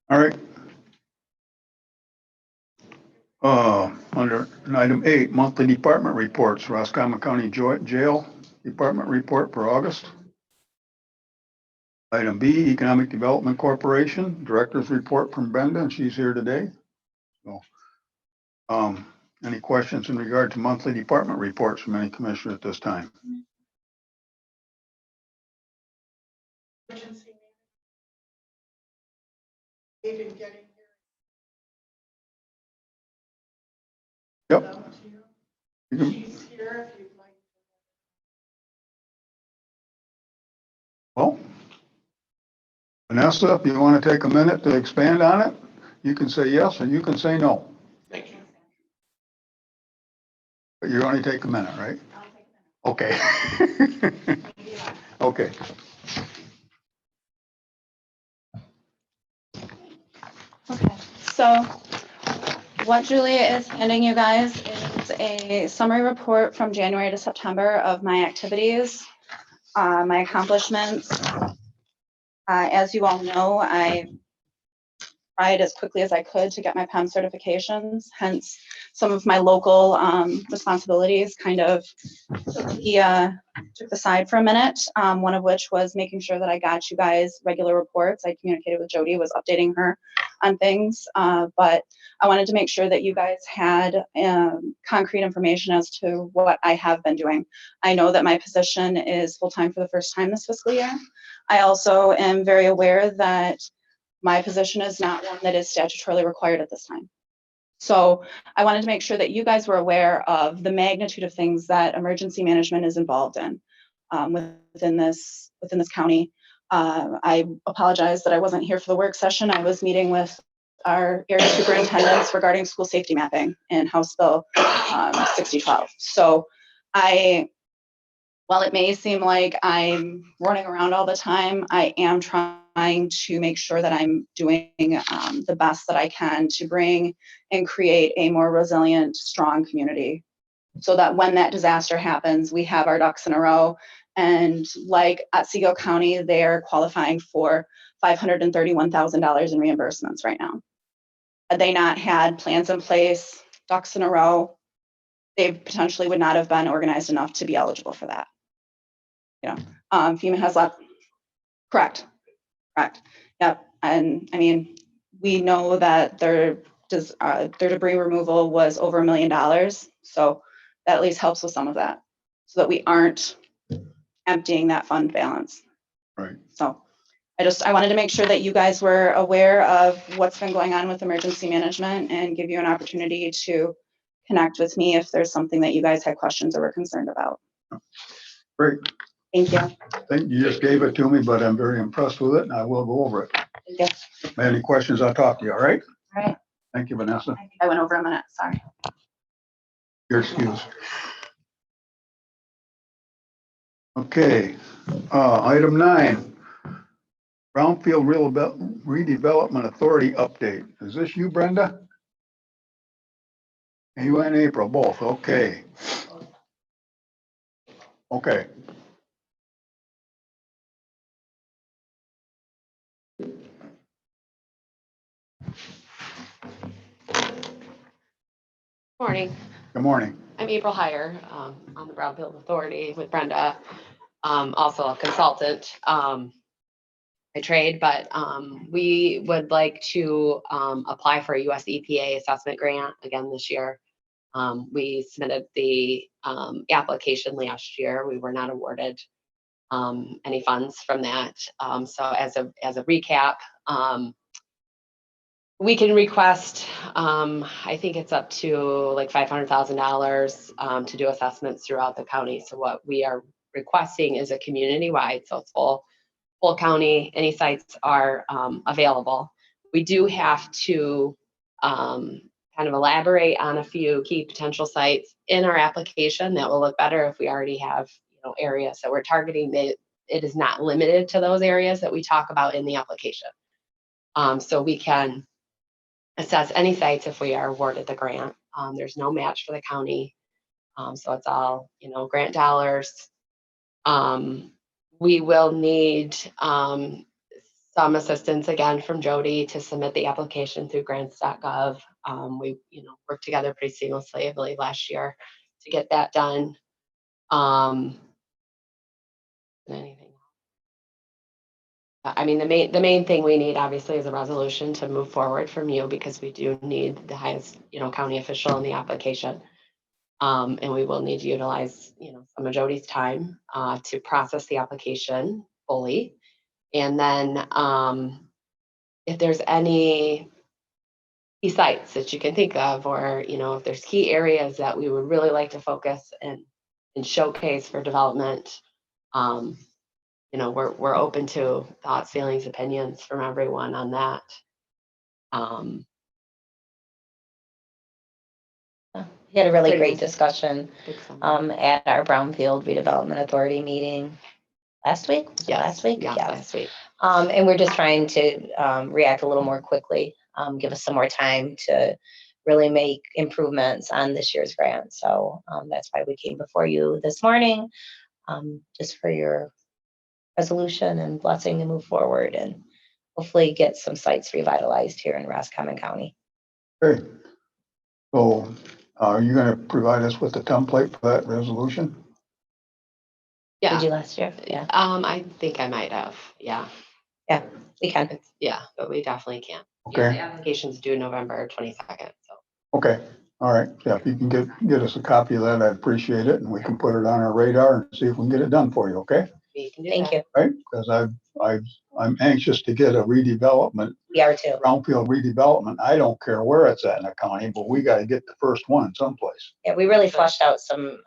All right. Under item 8, monthly department reports, Roscommon County Jail Department report for August. Item B, Economic Development Corporation, Director's report from Brenda, and she's here today. So, any questions in regard to monthly department reports from any commissioner at this time? Yep. You can- Well, Vanessa, if you want to take a minute to expand on it, you can say yes or you can say no. Thank you. But you only take a minute, right? Okay. Okay. Okay, so what Julie is handing you guys is a summary report from January to September of my activities, my accomplishments. As you all know, I tried as quickly as I could to get my PEM certifications, hence some of my local responsibilities kind of took the side for a minute, one of which was making sure that I got you guys regular reports. I communicated with Jody, was updating her on things, but I wanted to make sure that you guys had concrete information as to what I have been doing. I know that my position is full-time for the first time this fiscal year. I also am very aware that my position is not one that is statutorily required at this time. So I wanted to make sure that you guys were aware of the magnitude of things that emergency management is involved in within this county. I apologize that I wasn't here for the work session. I was meeting with our area superintendents regarding school safety mapping and House Bill 6012. So while it may seem like I'm running around all the time, I am trying to make sure that I'm doing the best that I can to bring and create a more resilient, strong community so that when that disaster happens, we have our ducks in a row. And like at Otsego County, they're qualifying for $531,000 in reimbursements right now. Had they not had plans in place, ducks in a row, they potentially would not have been organized enough to be eligible for that. FEMA has left. Correct. Yep. And I mean, we know that their debris removal was over $1 million. So that at least helps with some of that so that we aren't emptying that fund balance. Right. So I wanted to make sure that you guys were aware of what's been going on with emergency management and give you an opportunity to connect with me if there's something that you guys had questions or were concerned about. Great. Thank you. I think you just gave it to me, but I'm very impressed with it and I will go over it. Thank you. If I have any questions, I'll talk to you, all right? All right. Thank you, Vanessa. I went over a minute, sorry. Your excuse. Okay, item 9, Brownfield Redevelopment Authority update. Is this you, Brenda? You and April, both, okay. Okay. Morning, Good morning. I'm April Heyer, on the Brownfield Authority with Brenda, also a consultant by trade, but we would like to apply for a US EPA assessment grant again this year. We submitted the application last year. We were not awarded any funds from that. So as a recap, we can request, I think it's up to like $500,000 to do assessments throughout the county. So what we are requesting is a community-wide, so it's full county, any sites are available. We do have to kind of elaborate on a few key potential sites in our application that will look better if we already have areas that we're targeting. That it is not limited to those areas that we talk about in the application. So we can assess any sites if we are awarded the grant. There's no match for the county. So it's all, grant dollars. We will need some assistance again from Jody to submit the application through grants.gov. We, worked together pretty seamlessly, I believe, last year to get that done. Anything? I mean, the main thing we need obviously is a resolution to move forward from you because we do need the highest, county official in the application. And we will need to utilize, some of Jody's time to process the application fully. And then if there's any key sites that you can think of, or, if there's key areas that we would really like to focus and showcase for development, we're open to thoughts, feelings, opinions from everyone on that. We had a really Pretty great much. discussion Big summary. at our Brownfield Redevelopment Authority meeting last week. Was it last week? Yeah, Yes. last week. And we're just trying to react a little more quickly, give us some more time to really make improvements on this year's grant. So that's why we came before you this morning, just for your resolution and blessing to move forward and hopefully get some sites revitalized here in Roscommon County. Okay. So are you gonna provide us with the template for that resolution? Did Yeah, you last year? Yeah, I think I might have, yeah. we can. It's, yeah, but we definitely can. Yeah, Okay. the application's due November 22nd, so. Okay, all right. Yeah, if you can get us a copy of that, I'd appreciate it, and we can put it on our radar and see if we can get it done for you, okay? We can do Thank that. you. Right? Because I'm anxious to get a redevelopment, We are too. brownfield redevelopment. I don't care where it's at in the county, but we gotta get the first one someplace. Yeah, we really fleshed out some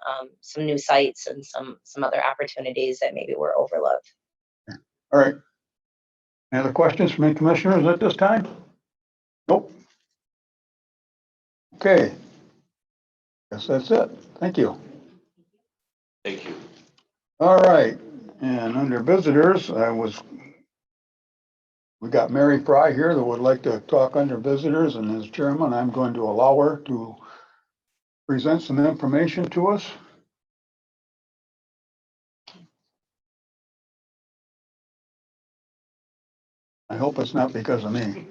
new sites and some other opportunities that maybe were overlooked. All right. Any other questions from any commissioners at this time? Nope. Okay. Guess that's it. Thank you. Thank you. All right, and under visitors, we got Mary Fry here that would like to talk under visitors, and as chairman, I'm going to allow her to present some information to us. I hope it's not because of me.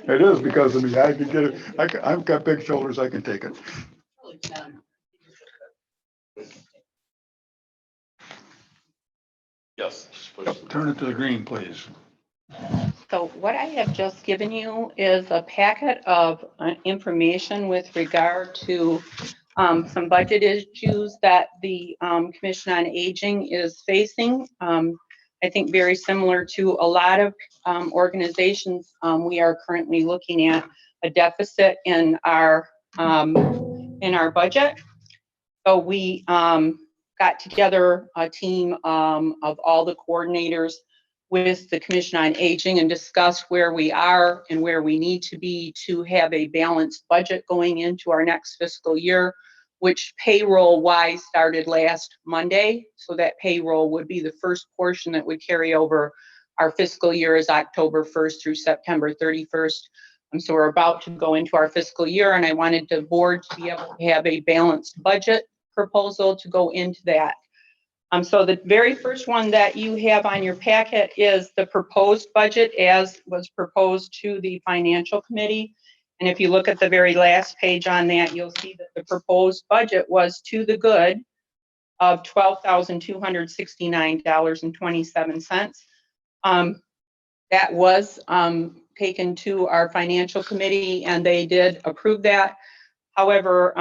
It is because of me. I can get it. I've got big shoulders. I can take it. Yes. Yep, turn it to the green, please. So what I have just given you is a packet of information with regard to some budget issues that the Commission on Aging is facing. I think very similar to a lot of organizations, we are currently looking at a deficit in our budget. So we got together a team of all the coordinators with the Commission on Aging and discussed where we are and where we need to be to have a balanced budget going into our next fiscal year, which payroll-wise started last Monday. So that payroll would be the first portion that would carry over our fiscal year is October 1st through September 31st. So we're about to go into our fiscal year, and I wanted the board to be able to have a balanced budget proposal to go into that. So the very first one that you have on your packet is the proposed budget as was proposed to the Financial Committee. And if you look at the very last page on that, you'll see that the proposed budget was to the good of $12,269.27. That was taken to our Financial Committee, and they did approve that. However,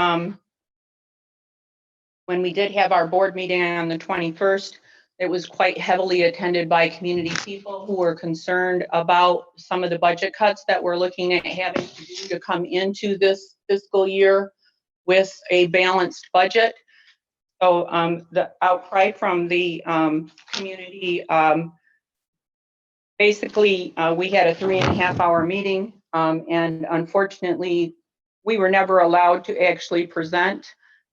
when we did have our board meeting on the 21st, it was quite heavily attended by community people who were concerned about some of the budget cuts that we're looking at having to do to come into this fiscal year with a balanced budget. So the outcry from the community, basically we had a 3.5-hour meeting, and unfortunately we were never allowed to actually present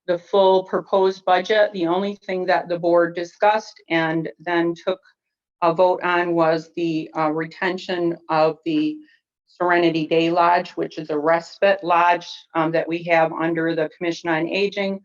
the full proposed budget. The only thing that the board discussed and then took a vote on was the retention of the Serenity Day Lodge, which is a respite lodge that we have under the Commission on Aging,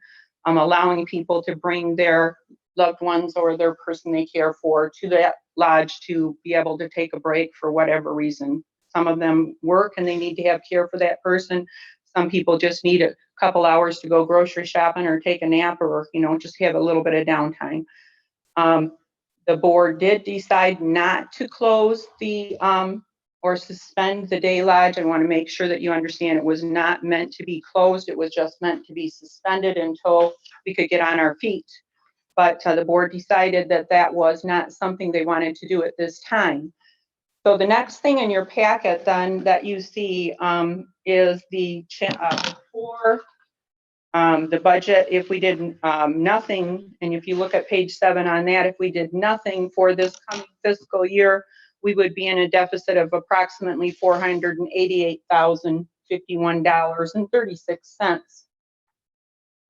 allowing people to bring their loved ones or their person they care for to that lodge to be able to take a break for whatever reason. Some of them work and they need to have care for that person. Some people just need a couple hours to go grocery shopping or take a nap or, just have a little bit of downtime. The board did decide not to close or suspend the day lodge. I want to make sure that you understand it was not meant to be closed. It was just meant to be suspended until we could get on our feet. But the board decided that that was not something they wanted to do at this time. So the next thing in your packet then that you see is before the budget. If we did nothing, and if you look at page 7 on that, if we did nothing for this coming fiscal year, we would be in a deficit of approximately $488,051.36.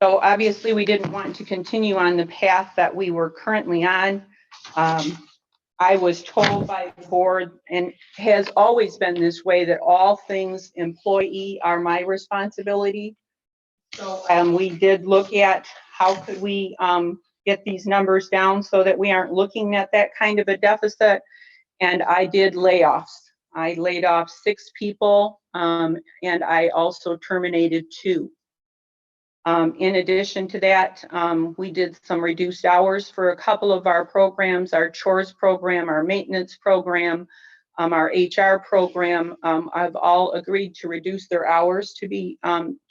So obviously we didn't want to continue on the path that we were currently on. I was told by the board, and has always been this way, that all things employee are my responsibility. So we did look at how could we get these numbers down so that we aren't looking at that kind of a deficit. And I did layoffs. I laid off 6 people, and I also terminated 2. In addition to that, we did some reduced hours for a couple of our programs, our chores program, our maintenance program, our HR program. I've all agreed to reduce their hours to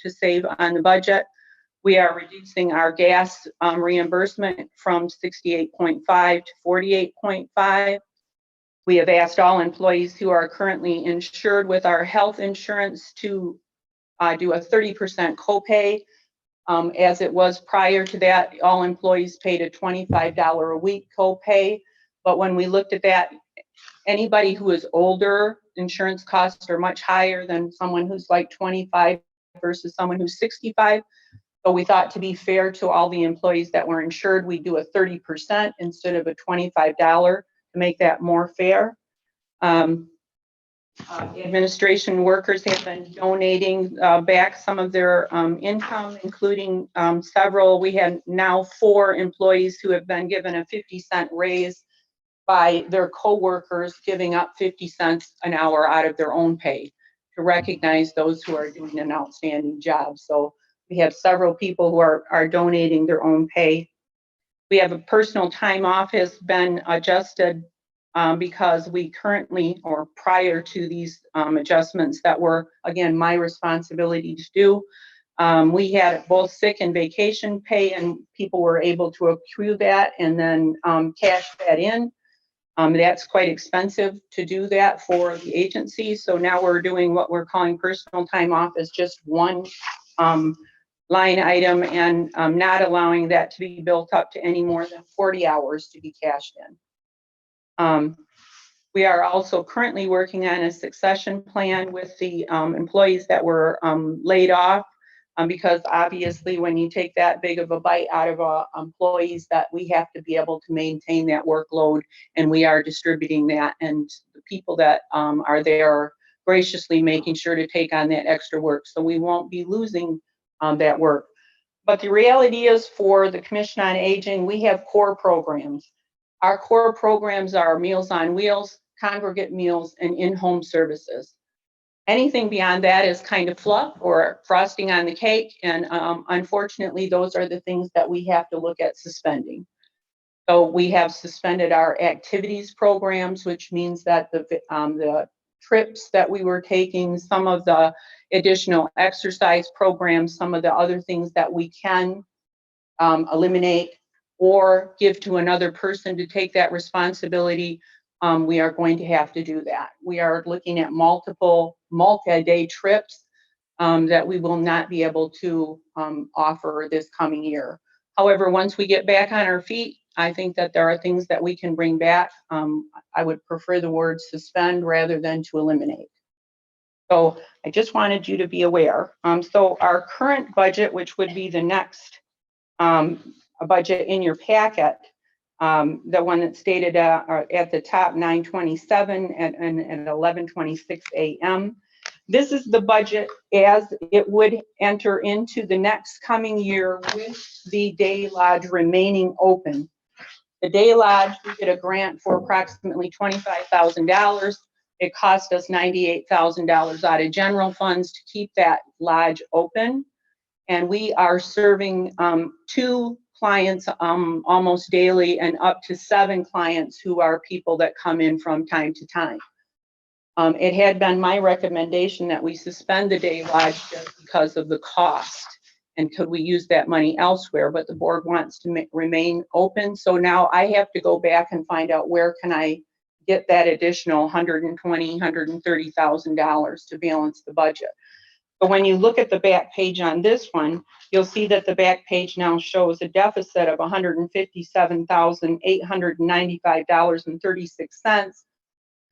save on the budget. We are reducing our gas reimbursement from 68.5 to 48.5. We have asked all employees who are currently insured with our health insurance to do a 30% copay. As it was prior to that, all employees paid a $25 a week copay. But when we looked at that, anybody who is older, insurance costs are much higher than someone who's like 25 versus someone who's 65. So we thought, to be fair to all the employees that were insured, we do a 30% instead of a $25 to make that more fair. Administration workers have been donating back some of their income, including several. We have now 4 employees who have been given a 50-cent raise by their co-workers, giving up 50 cents an hour out of their own pay to recognize those who are doing an outstanding job. So we have several people who are donating their own pay. We have a personal time off has been adjusted because we currently, or prior to these adjustments that were, again, my responsibility to do, we had both sick and vacation pay, and people were able to accrue that and then cash that in. That's quite expensive to do that for the agency. So now we're doing what we're calling personal time off as just one line item, and not allowing that to be built up to any more than 40 hours to be cashed in. We are also currently working on a succession plan with the employees that were laid off, because obviously when you take that big of a bite out of employees, that we have to be able to maintain that workload, and we are distributing that, and the people that are there are graciously making sure to take on that extra work, so we won't be losing that work. But the reality is, for the Commission on Aging, we have core programs. Our core programs are Meals on Wheels, congregate meals, and in-home services. Anything beyond that is kind of fluff or frosting on the cake, and unfortunately, those are the things that we have to look at suspending. So we have suspended our activities programs, which means that the trips that we were taking, some of the additional exercise programs, some of the other things that we can eliminate or give to another person to take that responsibility, we are going to have to do that. We are looking at multiple multi-day trips that we will not be able to offer this coming year. However, once we get back on our feet, I think that there are things that we can bring back. I would prefer the word suspend rather than to eliminate. So I just wanted you to be aware. So our current budget, which would be the next budget in your packet, the one that's stated at the top, 9/27 and 11:26 a.m. This is the budget as it would enter into the next coming year with the day lodge remaining open. The day lodge, we get a grant for approximately $25,000. It cost us $98,000 out of general funds to keep that lodge open. And we are serving 2 clients almost daily, and up to 7 clients who are people that come in from time to time. It had been my recommendation that we suspend the day lodge just because of the cost, and could we use that money elsewhere, but the board wants to remain open. So now I have to go back and find out where can I get that additional $120,000, $130,000 to balance the budget. But when you look at the back page on this one, you'll see that the back page now shows a deficit of $157,895.36.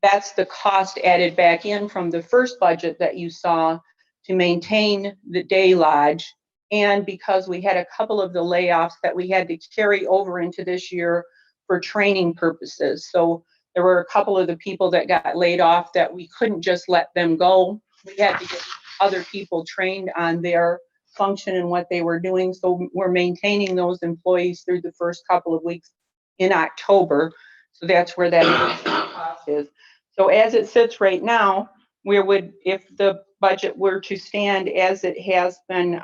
That's the cost added back in from the first budget that you saw to maintain the day lodge. And because we had a couple of the layoffs that we had to carry over into this year for training purposes. So There were a couple of the people that got laid off that we couldn't just let them go. We had to get other people trained on their function and what they were doing. So we're maintaining those employees through the first couple of weeks in October. So that's where that cost is. So as it sits right now, we would, if the budget were to stand as it has been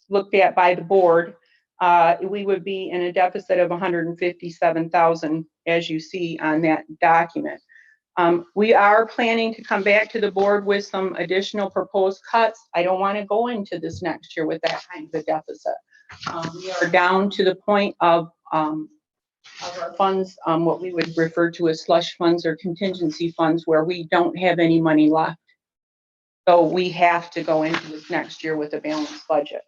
looked at by the board, we would be in a deficit of 157,000, as you see on that document. We are planning to come back to the board with some additional proposed cuts. I don't want to go into this next year with that kind of a deficit. We are down to the point of our funds, what we would refer to as slush funds or contingency funds, where we don't have any money left. So we have to go into this next year with a balanced budget.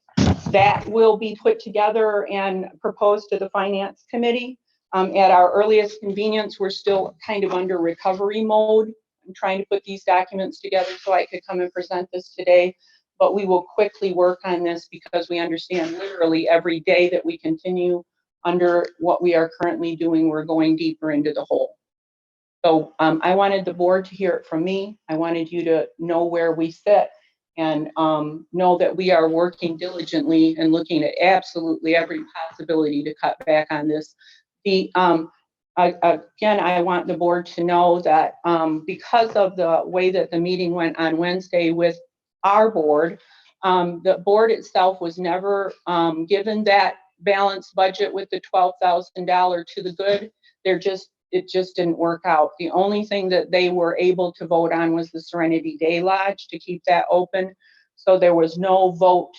That will be put together and proposed to the finance committee. At our earliest convenience, we're still kind of under recovery mode. I'm trying to put these documents together so I could come and present this today, but we will quickly work on this because we understand literally every day that we continue under what we are currently doing, we're going deeper into the hole. So I wanted the board to hear it from me. I wanted you to know where we sit and know that we are working diligently and looking at absolutely every possibility to cut back on this. Again, I want the board to know that because of the way that the meeting went on Wednesday with our board, the board itself was never given that balanced budget with the $12,000 to the good. It just didn't work out. The only thing that they were able to vote on was the Serenity Day Lodge to keep that open. So there was no vote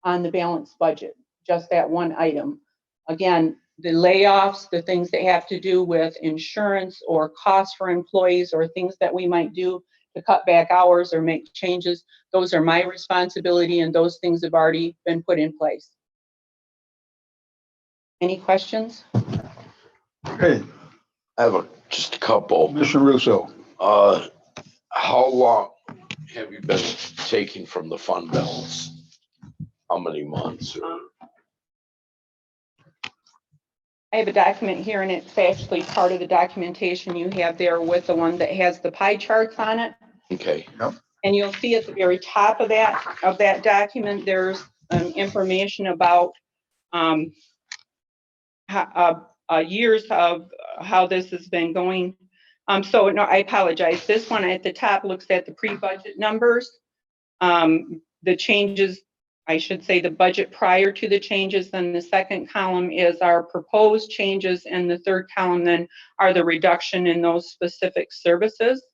on the balanced budget, just that one item. Again, the layoffs, the things that have to do with insurance or costs for employees or things that we might do to cut back hours or make changes, those are my responsibility, and those things have already been put in place. Any questions? Okay, I have just a couple. Commissioner Russo. How long have you been taking from the fund balance? How many months? I have a document here, and it's actually part of the documentation you have there with the one that has the pie charts on it. Okay. Yep. And you'll see at the very top of that document, there's information about years of how this has been going. So no, I apologize. This one at the top looks at the pre-budget numbers. The changes, I should say the budget prior to the changes, then the second column is our proposed changes, and the third column then are the reduction in those specific services.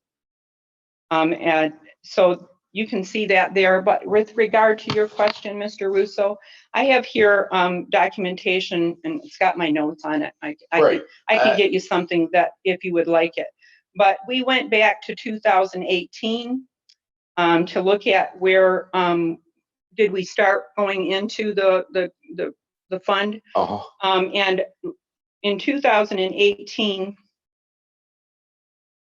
And so you can see that there, but with regard to your question, Mr. Russo, I have here documentation, and it's got my notes on it. I can get you something that if you would like it. But we went back to 2018 to look at where did we start going into the fund. And in 2018,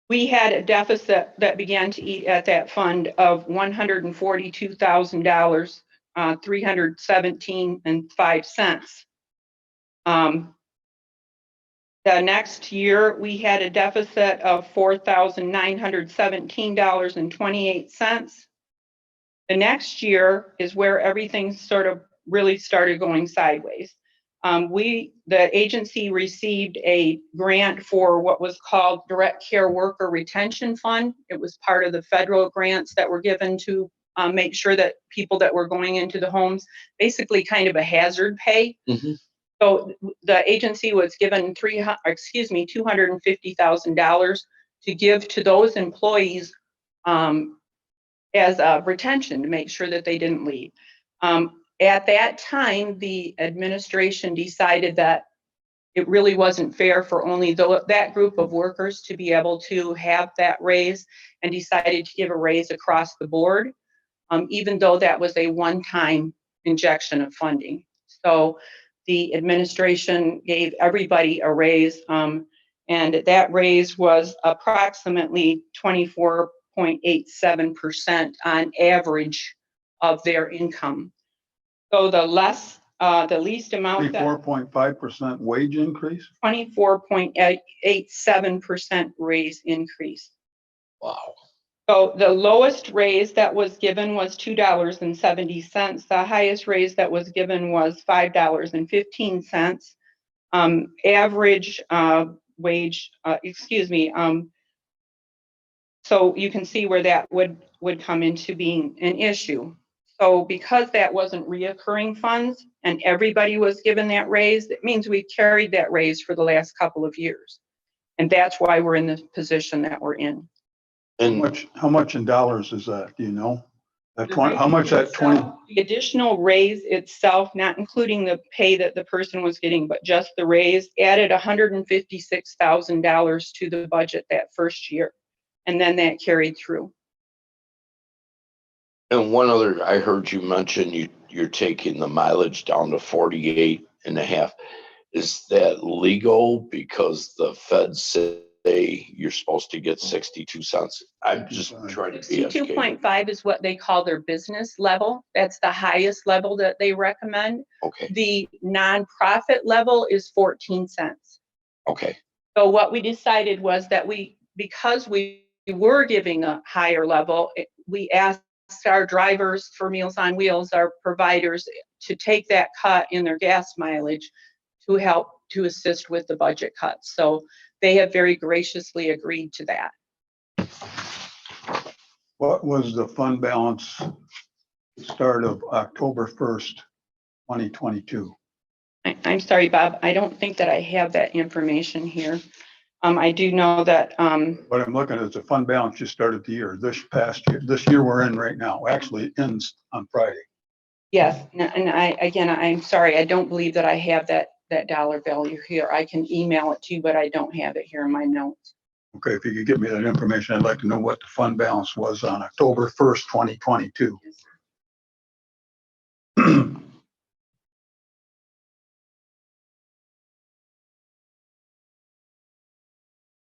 we had a deficit that began to eat at that fund of $142,000, 317.05. The next year, we had a deficit of $4,917.28. The next year is where everything sort of really started going sideways. The agency received a grant for what was called Direct Care Worker Retention Fund. It was part of the federal grants that were given to make sure that people that were going into the homes, basically kind of a hazard pay. Mm-hmm. So the agency was given $250,000 to give to those employees as a retention to make sure that they didn't leave. At that time, the administration decided that it really wasn't fair for only that group of workers to be able to have that raise, and decided to give a raise across the board, even though that was a one-time injection of funding. So the administration gave everybody a raise, and that raise was approximately 24.87% on average of their income. So the less The least amount that 4.5% wage increase? 24.87% raise increase. Wow. So the lowest raise that was given was $2.70. The highest raise that was given was $5.15. Average wage, so you can see where that would come into being an issue. So because that wasn't reoccurring funds and everybody was given that raise, it means we carried that raise for the last couple of years. And that's why we're in the position that we're in. And How much in dollars is that? Do you know? That The 20, how much raise that 20? itself, the additional raise itself, not including the pay that the person was getting, but just the raise, added $156,000 to the budget that first year. And then that carried through. and one other, I heard you mention you're taking the mileage down to 48.5. Is that legal? Because the feds say you're supposed to get 62 cents. I'm just trying to be educated. 62.5 is what they call their business level. That's the highest level that they recommend. Okay, The nonprofit level is 14 cents. okay. So what we decided was that because we were giving a higher level, we asked our drivers for Meals on Wheels, our providers, to take that cut in their gas mileage to help to assist with the budget cuts. So they have very graciously agreed to that. What was the fund balance start of October 1st, 2022? I'm sorry, Bob, I don't think that I have that information here. I do know that, What I'm looking at is the fund balance just started the year, this past year, this year we're in right now, actually it ends on Friday. yes, and I'm sorry, I don't believe that I have that dollar value here. I can email it to you, but I don't have it here in my notes. Okay, if you could give me that information, I'd like to know what the fund balance was on October 1st, 2022.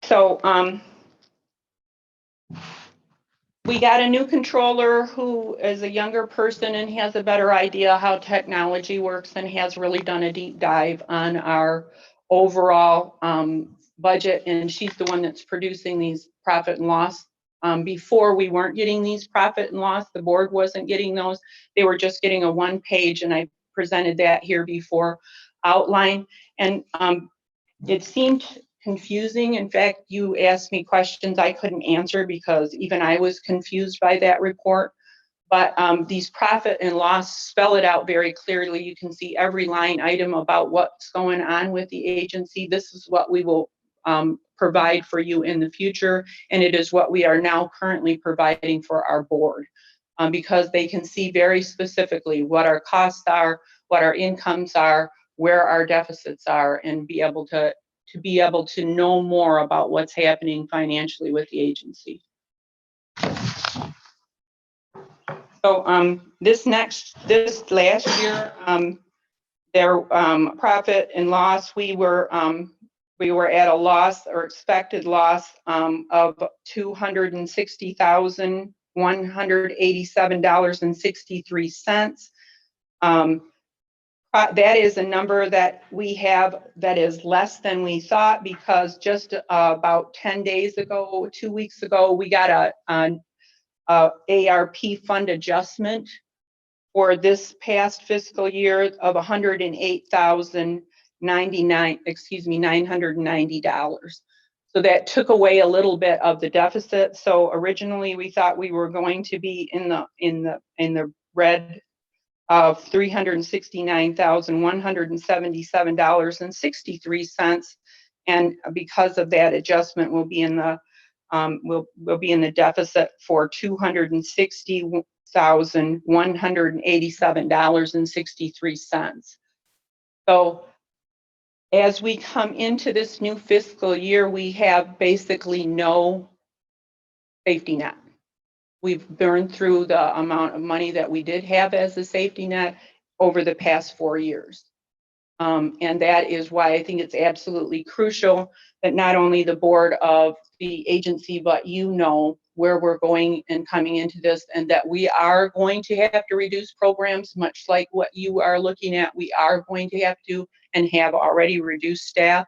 So, we got a new controller who is a younger person and has a better idea how technology works and has really done a deep dive on our overall budget. And she's the one that's producing these profit and loss. Before we weren't getting these profit and loss, the board wasn't getting those. They were just getting a one page, and I presented that here before outline. And it seemed confusing. In fact, you asked me questions I couldn't answer because even I was confused by that report. But these profit and loss spell it out very clearly. You can see every line item about what's going on with the agency. This is what we will provide for you in the future, and it is what we are now currently providing for our board, because they can see very specifically what our costs are, what our incomes are, where our deficits are, and be able to know more about what's happening financially with the agency. So this last year, their profit and loss, we were at a loss or expected loss of $260,187.63. That is a number that we have that is less than we thought, because just about 10 days ago, 2 weeks ago, we got an ARP fund adjustment for this past fiscal year of $990. So that took away a little bit of the deficit. So originally we thought we were going to be in the red of $369,177.63, and because of that adjustment, we'll be in the deficit for $260,187.63. So as we come into this new fiscal year, we have basically no safety net. We've burned through the amount of money that we did have as a safety net over the past 4 years. And that is why I think it's absolutely crucial that not only the board of the agency, but where we're going and coming into this, and that we are going to have to reduce programs, much like what you are looking at. We are going to have to and have already reduced staff.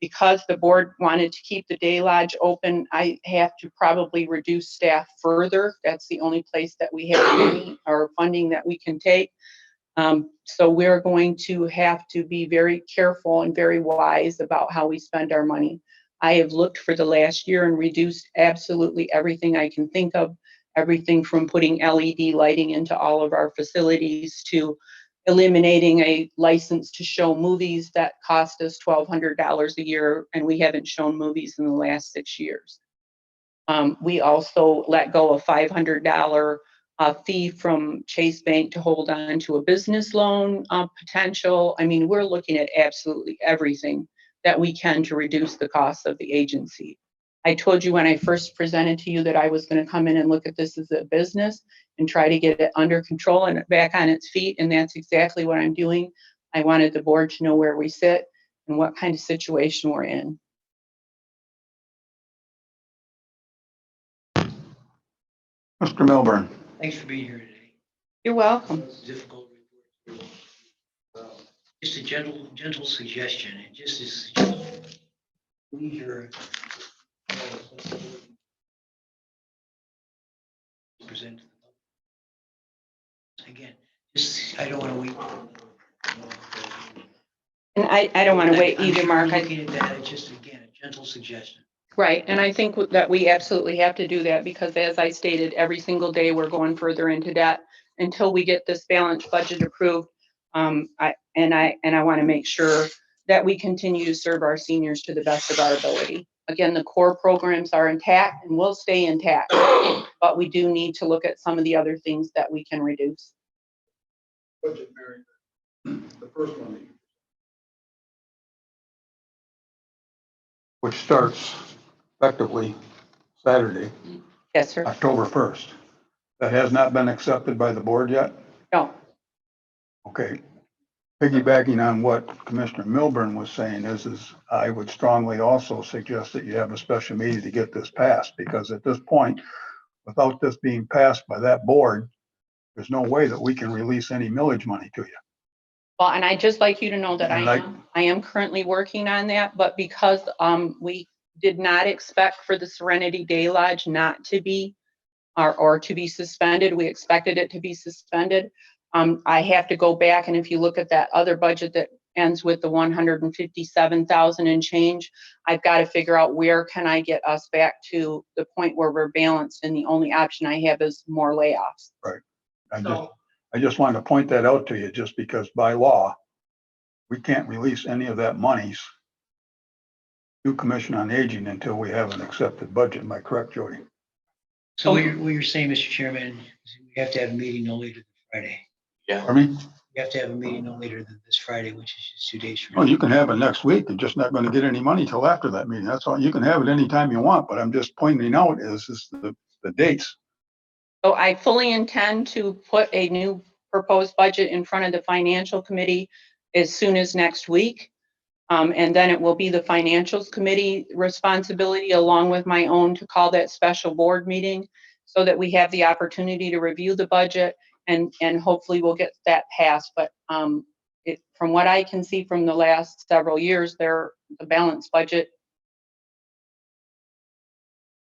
Because the board wanted to keep the day lodge open, I have to probably reduce staff further. That's the only place that we have money or funding that we can take. So we're going to have to be very careful and very wise about how we spend our money. I have looked for the last year and reduced absolutely everything I can think of, everything from putting LED lighting into all of our facilities to eliminating a license to show movies that cost us $1,200 a year, and we haven't shown movies in the last 6 years. We also let go of $500 fee from Chase Bank to hold on to a business loan potential. I mean, we're looking at absolutely everything that we can to reduce the cost of the agency. I told you when I first presented to you that I was going to come in and look at this as a business and try to get it under control and back on its feet, and that's exactly what I'm doing. I wanted the board to know where we sit and what kind of situation we're in. Mr. Milburn. Thanks for being here today. You're welcome. It's a difficult report. Just a gentle suggestion, and just a suggestion. Please your present to the public. Again, just, I don't want to wait. And I don't want to wait either, Mark. Looking at that, it's just, again, a gentle suggestion. Right, and I think that we absolutely have to do that because, as I stated, every single day we're going further into debt until we get this balanced budget approved. I want to make sure that we continue to serve our seniors to the best of our ability. Again, the core programs are intact and will stay intact, but we do need to look at some of the other things that we can reduce. Budget, Mary, the first one, which starts effectively Saturday, Yes, sir. October 1st. That has not been accepted by the board yet? No. Okay. Piggybacking on what Commissioner Milburn was saying is I would strongly also suggest that you have a special meeting to get this passed, because at this point, without this being passed by that board, there's no way that we can release any millage money to you. Well, and I'd just like you to know that And I am currently working on that, but because we did not expect for the Serenity Day Lodge not to be or to be suspended, we expected it to be suspended. I have to go back, and if you look at that other budget that ends with the 157,000 and change, I've got to figure out where can I get us back to the point where we're balanced, and the only option I have is more layoffs. Right. I just wanted to point that out to you, just because by law, we can't release any of that monies to Commission on Aging until we have an accepted budget. Am I correct, Jody? So what you're saying, Mr. Chairman, is we have to have a meeting no later than Friday. Yeah. I mean, We have to have a meeting no later than this Friday, which is just 2 days from well, now. you can have it next week. You're just not going to get any money till after that meeting. That's all. You can have it anytime you want, but I'm just pointing out is the dates. So I fully intend to put a new proposed budget in front of the financial committee as soon as next week. And then it will be the financials committee responsibility, along with my own, to call that special board meeting so that we have the opportunity to review the budget and hopefully we'll get that passed. But from what I can see from the last several years, the balanced budget,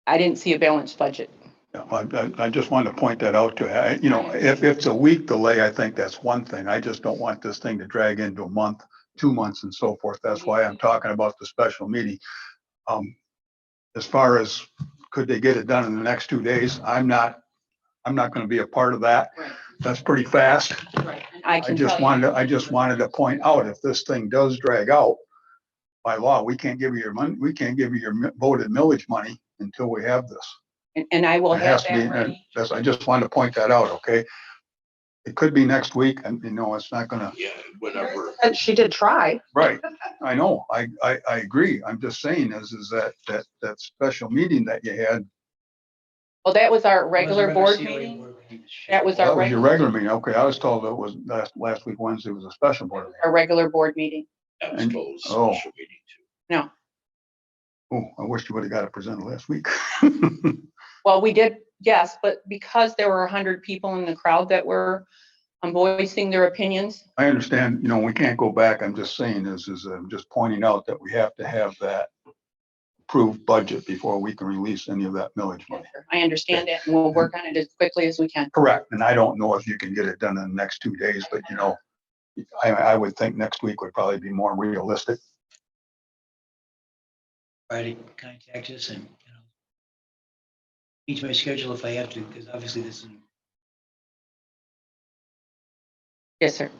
I didn't see a balanced budget. Yeah, I just wanted to point that out to you. If it's a week delay, I think that's one thing. I just don't want this thing to drag into a month, 2 months and so forth. That's why I'm talking about the special meeting. As far as could they get it done in the next 2 days, I'm not going to be a part of that. Right. That's pretty fast. Right. I just wanted to point out, if this thing does drag out, by law, we can't give you your money. We can't give you your voted millage money until we have this. And I will It has have to be, that ready. I just wanted to point that out, okay? It could be next week, and it's not gonna. Yeah, whenever. And she did try. Right, I know, I agree. I'm just saying is that special meeting that you had. Well, that was our regular It was a board COA meeting. board meeting. That was That our was your regular, regular meeting, okay, I was told it was last week Wednesday was a special board meeting. our regular board meeting. That was And- supposed oh. special meeting too. No. Oh, I wish you would have got it presented last week. Well, we did, yes, but because there were 100 people in the crowd that were voicing their opinions. I understand, you know, we can't go back. I'm just saying I'm just pointing out that we have to have that approved budget before we can release any of that millage money. I understand it, and we'll work on it as quickly as we can. Correct. And I don't know if you can get it done in the next 2 days, but you know, I would think next week would probably be more realistic. Try to contact us and, change my schedule if I have to, because obviously this is, Yes, sir.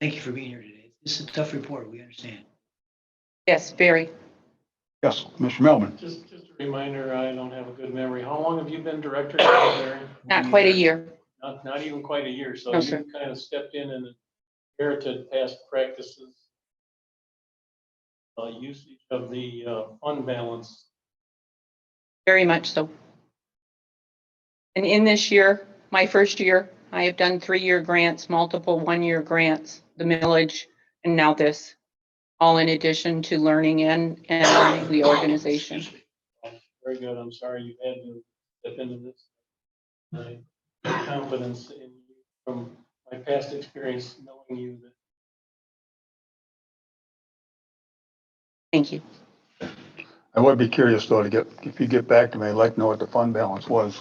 thank you for being here today. This is a tough report, we understand. Yes, very. Yes, Mr. Melvin. Just a reminder, I don't have a good memory. How long have you been director, Barry? Not quite a year. Not even quite a year, so No, you sir. kind of stepped in and inherited past practices, usage of the fund balance. Very much so. And in this year, my first year, I have done 3-year grants, multiple 1-year grants, the millage, and now this, all in addition to learning and learning the organization. Very good. I'm sorry you had to step into this. I have confidence in you from my past experience, knowing you that. Thank you. I would be curious though if you get back to me, I'd like to know what the fund balance was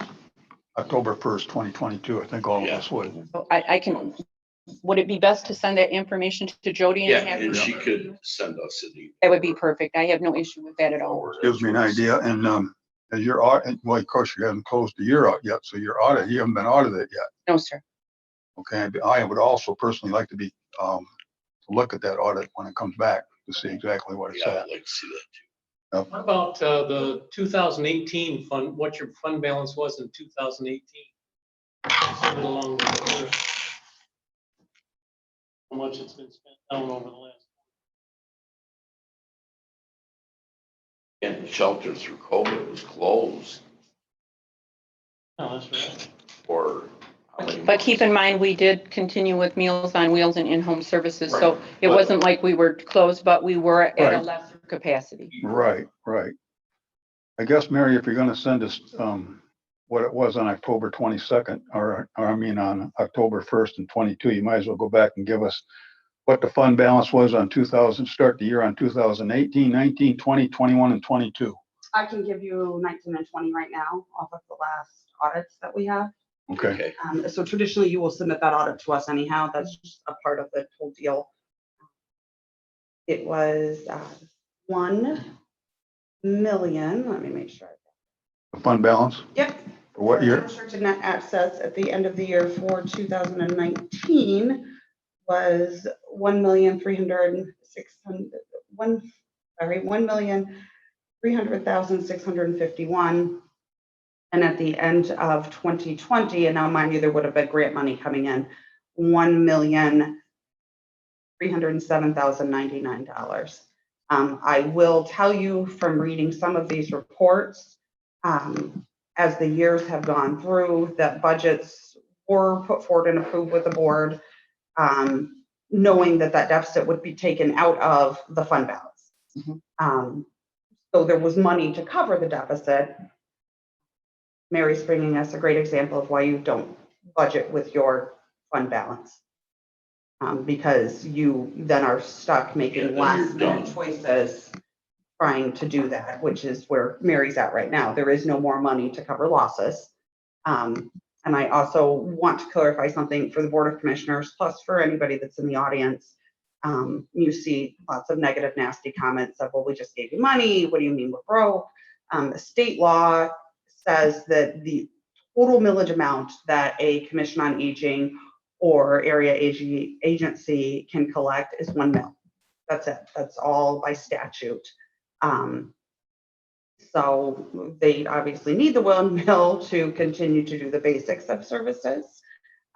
October 1st, 2022. I think all of us would. So I can, would it be best to send that information to Jody? Yeah, have and her- she could send us an email. That would be perfect. I have no issue with that at all. Gives me an idea. And as your audit, well, of course, you haven't closed the year out yet, so your audit, you haven't been audited yet. No, sir. Okay, I would also personally like to be to look at that audit when it comes back to see exactly what it's Yeah, at. I'd like to see that too. What about the 2018 fund, what your fund balance was in 2018? Send it along with the- how much it's been spent down over the last. And the shelter through COVID was closed No, that's right. for how many But keep in mind, we did continue with Meals on Wheels and in-home services, so Right. it But- wasn't like we were closed, but we were at a Right. lesser capacity. Right. I guess, Mary, if you're gonna send us what it was on October 22nd, or I mean on October 1st and 22, you might as well go back and give us what the fund balance was on 2000, start the year on 2018, 19, 20, 21, and 22. I can give you 19 and 20 right now off of the last audits that we have. Okay, Okay. So traditionally you will submit that audit to us anyhow. That's just a part of the whole deal. It was 1 million, let me make sure. the fund balance Yep. for what year? Unrestricted net assets at the end of the year for 2019 was 1,300,651. And at the end of 2020, and now mind you, there would have been grant money coming in, $1,307,099. I will tell you from reading some of these reports, as the years have gone through, that budgets were put forward and approved with the board, knowing that that deficit would be taken out of the fund balance. So there was money to cover the deficit. Mary's bringing us a great example of why you don't budget with your fund balance. Because you then are stuck making last minute choices trying to do that, which is where Mary's at right now. There is no more money to cover losses. And I also want to clarify something for the Board of Commissioners, plus for anybody that's in the audience. You see lots of negative, nasty comments of, well, we just gave you money. What do you mean we're broke? The state law says that the total millage amount that a Commission on Aging or area agency can collect is 1 mil. That's it. That's all by statute. So they obviously need the 1 mil to continue to do the basics of services.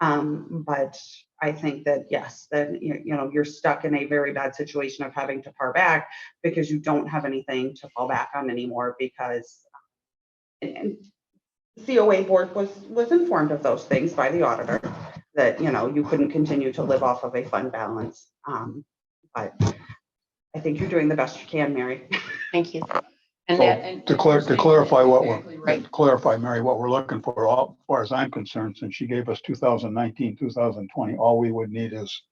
But I think that, yes, that you're stuck in a very bad situation of having to par back because you don't have anything to fall back on anymore, because and COA board was informed of those things by the auditor, that you couldn't continue to live off of a fund balance. But I think you're doing the best you can, Mary. Thank you. And So that. and to what you're clarify saying is what exactly we're, right. to clarify, Mary, what we're looking for, all, as far as I'm concerned, since she gave us 2019, 2020, all we would need is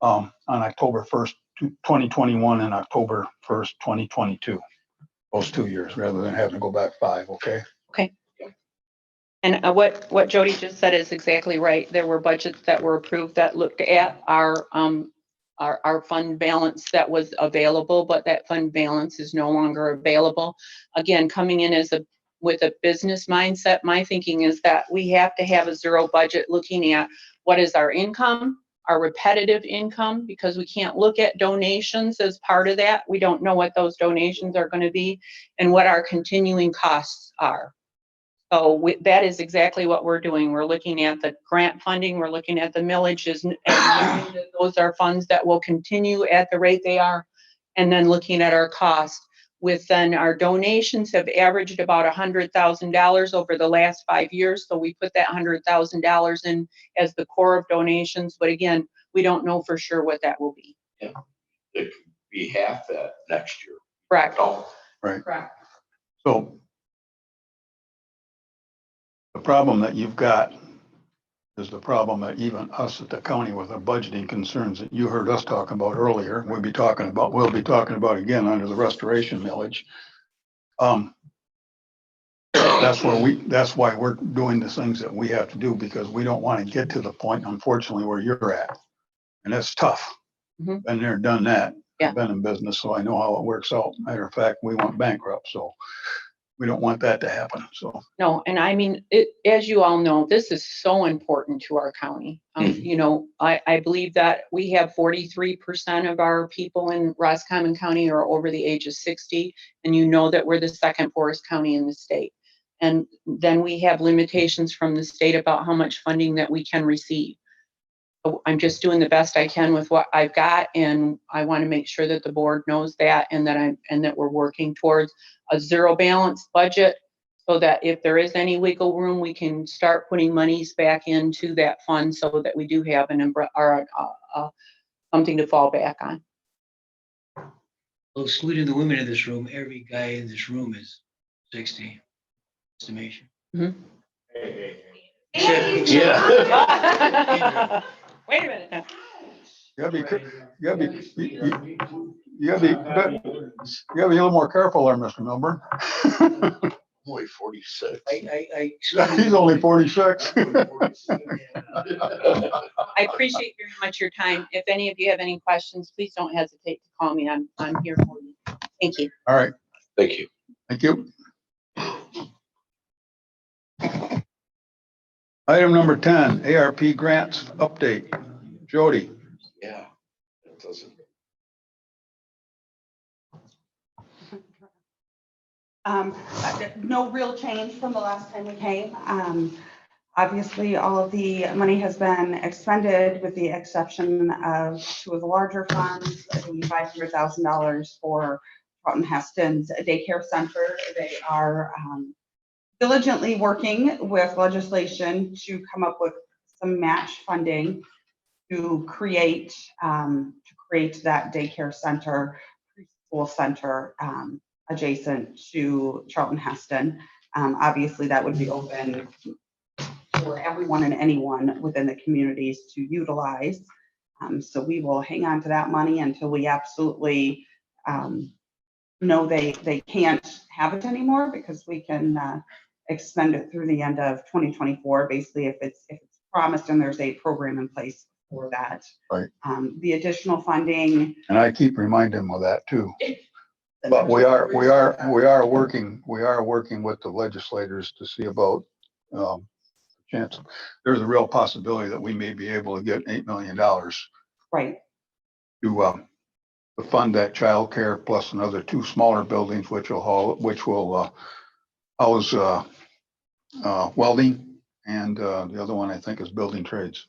on October 1st, 2021 and October 1st, 2022. Those 2 years, rather than having to go back 5, okay? Okay. And what Jody just said is exactly right. There were budgets that were approved that looked at our fund balance that was available, but that fund balance is no longer available. Again, coming in with a business mindset, my thinking is that we have to have a zero budget looking at what is our income, our repetitive income, because we can't look at donations as part of that. We don't know what those donations are going to be and what our continuing costs are. So that is exactly what we're doing. We're looking at the grant funding, we're looking at the millages, and knowing that those are funds that will continue at the rate they are, and then looking at our cost. With then our donations have averaged about $100,000 over the last 5 years. So we put that $100,000 in as the core of donations, but again, we don't know for sure what that will be. Yeah, it could be half that next year. Correct. Oh, Right. Correct. So the problem that you've got is the problem that even us at the county with our budgeting concerns that you heard us talking about earlier, we'll be talking about again under the restoration millage. That's why we're doing the things that we have to do, because we don't want to get to the point, unfortunately, where you're at. And that's tough. Mhm. Been there, done that. Yeah. I've been in business, so I know how it works out. Matter of fact, we went bankrupt, so we don't want that to happen, so. No, and I mean, as you all know, this is so important to our county. You know, I believe that we have 43% of our people in Roscommon County are over the age of 60, and you know that we're the second poorest county in the state. And then we have limitations from the state about how much funding that we can receive. So I'm just doing the best I can with what I've got, and I want to make sure that the board knows that, and that we're working towards a zero balance budget, so that if there is any wiggle room, we can start putting monies back into that fund so that we do have an umbrella or something to fall back on. Well, excluding the women in this room, every guy in this room is 60 estimation. Mhm. Yeah. Wait a minute now. You gotta be a little more careful there, Mr. Milburn. Only 46. He's only 46. I appreciate very much your time. If any of you have any questions, please don't hesitate to call me. I'm here for you. Thank you. All right, Thank you. thank you. Item number 10, ARP grants update. Jody. Yeah, it doesn't. No real change from the last time we came. Obviously, all of the money has been expended with the exception of two of the larger funds, the $500,000 for Charlton Heston's daycare center. They are diligently working with legislation to come up with some match funding to create that daycare center, preschool center adjacent to Charlton Heston. Obviously, that would be open for everyone and anyone within the communities to utilize. So we will hang on to that money until we absolutely know they can't have it anymore, because we can expend it through the end of 2024. Basically, if it's promised and there's a program in place for that. Right. The additional funding. And I keep reminding him of that too. But we are working with the legislators to see about chance. There's a real possibility that we may be able to get $8 million. Right. To fund that childcare plus another two smaller buildings, which will house welding, and the other one I think is building trades.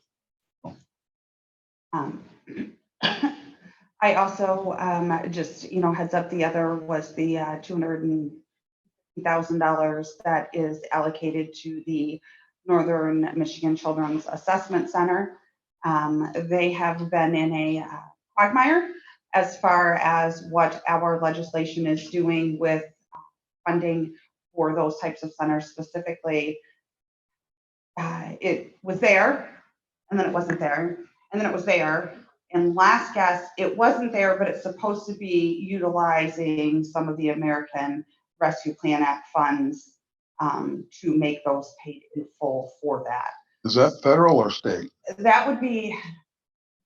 I also just heads up. The other was the $200,000 that is allocated to the Northern Michigan Children's Assessment Center. They have been in a quagmire as far as what our legislation is doing with funding for those types of centers specifically, it was there, and then it wasn't there, and then it was there. And last guess, it wasn't there, but it's supposed to be utilizing some of the American Rescue Plan Act funds to make those paid in full for that. Is that federal or state? That would be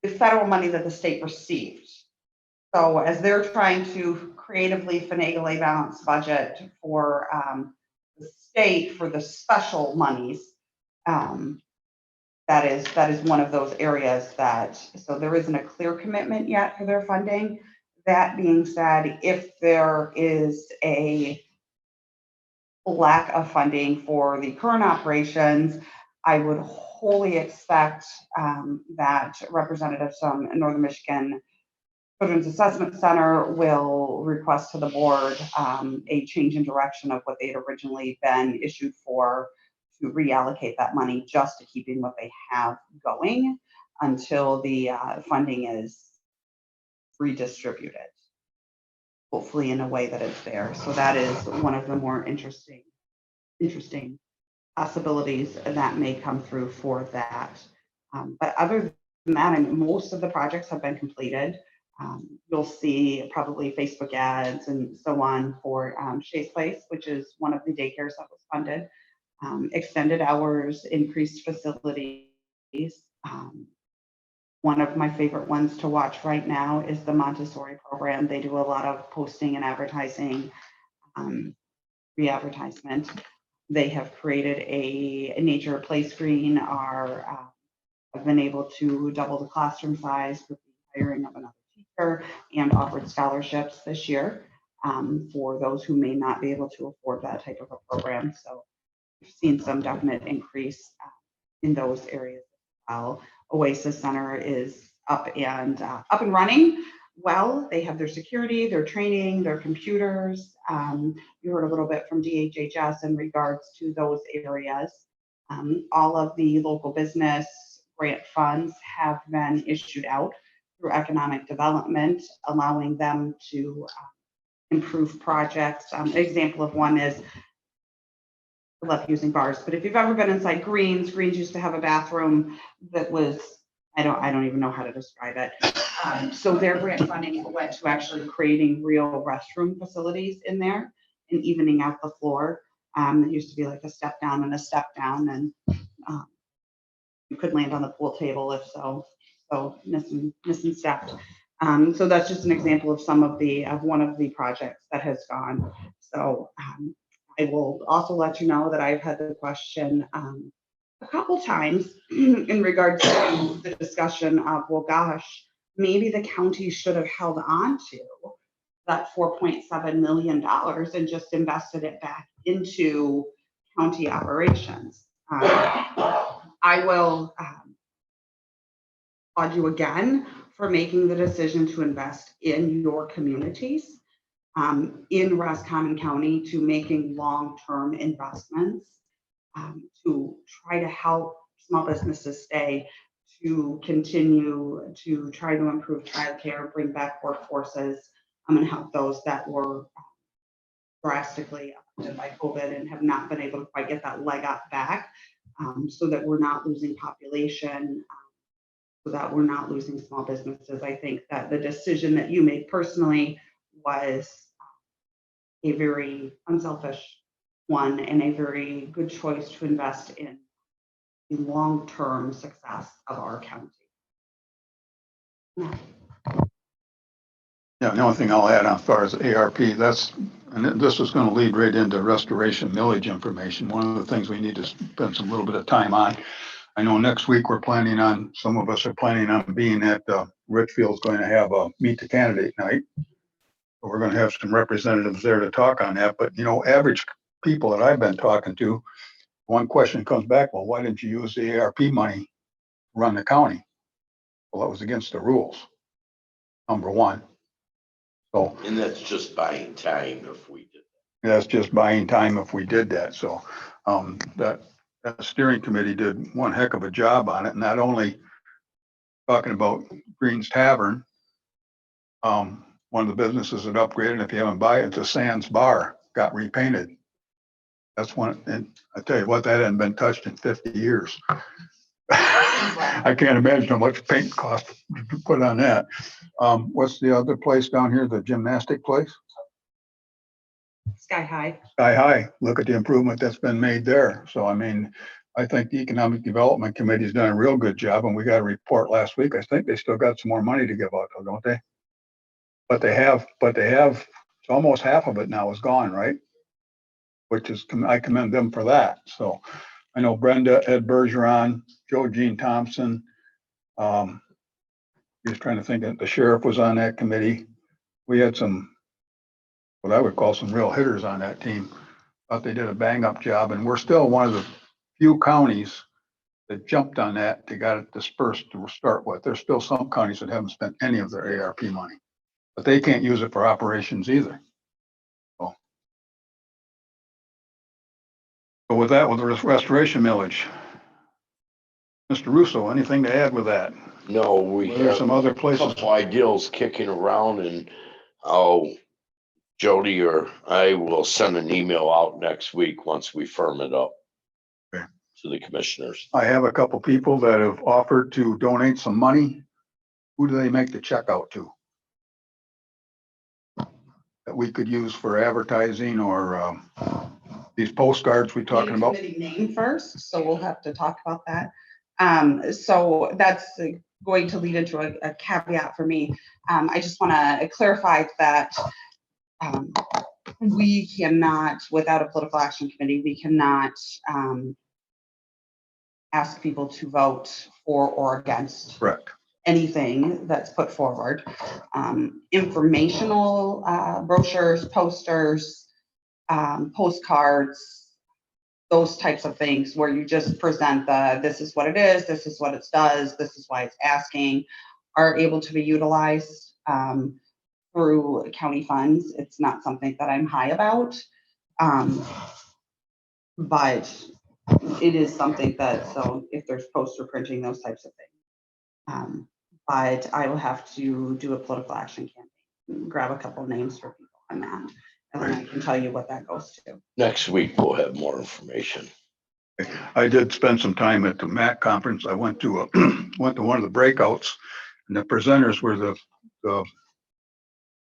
the federal money that the state received. So as they're trying to creatively finagle a balanced budget for the state for the special monies, that is one of those areas that, so there isn't a clear commitment yet for their funding. That being said, if there is a lack of funding for the current operations, I would wholly expect that representatives from Northern Michigan Children's Assessment Center will request to the board a change in direction of what they had originally been issued for, to reallocate that money just to keeping what they have going until the funding is redistributed, hopefully in a way that it's there. So that is one of the more interesting possibilities that may come through for that. But other than that, I mean, most of the projects have been completed. You'll see probably Facebook ads and so on for Shay's Place, which is one of the daycares that was funded. Extended hours, increased facilities. One of my favorite ones to watch right now is the Montessori program. They do a lot of posting and advertising, re-advertisement. They have created a nature play screen, have been able to double the classroom size with the hiring of another teacher, and offered scholarships this year for those who may not be able to afford that type of a program. So we've seen some definite increase in those areas as well. Oasis Center is up and running well. They have their security, their training, their computers. You heard a little bit from DHHS in regards to those areas. All of the local business grant funds have been issued out through economic development, allowing them to improve projects. An example of one is, I love using bars, but if you've ever been inside Greens used to have a bathroom that was, I don't even know how to describe it. So their grant funding went to actually creating real restroom facilities in there and evening out the floor. It used to be like a step down and a step down, and you could land on the pool table if so missing stepped. So that's just an example of one of the projects that has gone. So I will also let you know that I've had the question a couple times in regards to the discussion of, well, gosh, maybe the county should have held on to that $4.7 million and just invested it back into county operations. I will applaud you again for making the decision to invest in your communities, in Roscommon County, to making long-term investments, to try to help small businesses stay, to continue to try to improve childcare, bring back workforces, and help those that were drastically affected by COVID and have not been able to quite get that leg up back, so that we're not losing population, so that we're not losing small businesses. I think that the decision that you made personally was a very unselfish one and a very good choice to invest in the long-term success of our county. Yeah, the only thing I'll add on as far as ARP, and this is going to lead right into restoration millage information. One of the things we need to spend some little bit of time on. I know next week some of us are planning on being at Richfield's going to have a meet the candidate night. We're going to have some representatives there to talk on that. But, average people that I've been talking to, one question comes back, well, why didn't you use the ARP money to run the county? Well, that was against the rules, number one. So, And that's just buying time if we did. that's just buying time if we did that. So that steering committee did one heck of a job on it. Not only talking about Green's Tavern, one of the businesses that upgraded, if you haven't bought it, it's a Sands Bar got repainted. That's one, and I tell you what, that hadn't been touched in 50 years. I can't imagine how much paint cost to put on that. What's the other place down here, the gymnastic place? Sky High. Sky High, look at the improvement that's been made there. So I mean, I think the Economic Development Committee's done a real good job, and we got a report last week. I think they still got some more money to give out, though, don't they? But they have, it's almost half of it now is gone, right? Which is, I commend them for that. So I know Brenda, Ed Bergeron, Joe Jean Thompson. Just trying to think that the sheriff was on that committee. We had some, what I would call some real hitters on that team. Thought they did a bang up job, and we're still one of the few counties that jumped on that. They got it dispersed to start with. There's still some counties that haven't spent any of their ARP money, but they can't use it for operations either. So with that, with the restoration millage, Mr. Russo, anything to add with that? No, we Were there have some other a places? couple ideals kicking around, and Jody or I will send an email out next week once we firm it up. Okay. To the commissioners. I have a couple people that have offered to donate some money. Who do they make the check out to? That we could use for advertising or these postcards we talking about? Committee name first, so we'll have to talk about that. So that's going to lead into a caveat for me. I just want to clarify that we cannot, without a political action committee, we cannot ask people to vote for or against Correct. anything that's put forward. Informational brochures, posters, postcards, those types of things where you just present this is what it is, this is what it does, this is why it's asking, are able to be utilized through county funds. It's not something that I'm high about, but it is something that, so if there's poster printing, those types of things. But I will have to do a political action campaign, grab a couple names for people on that, and then I can tell you what that goes to. Next week, we'll have more information. I did spend some time at the MAC conference. I went to one of the breakouts, and the presenters were the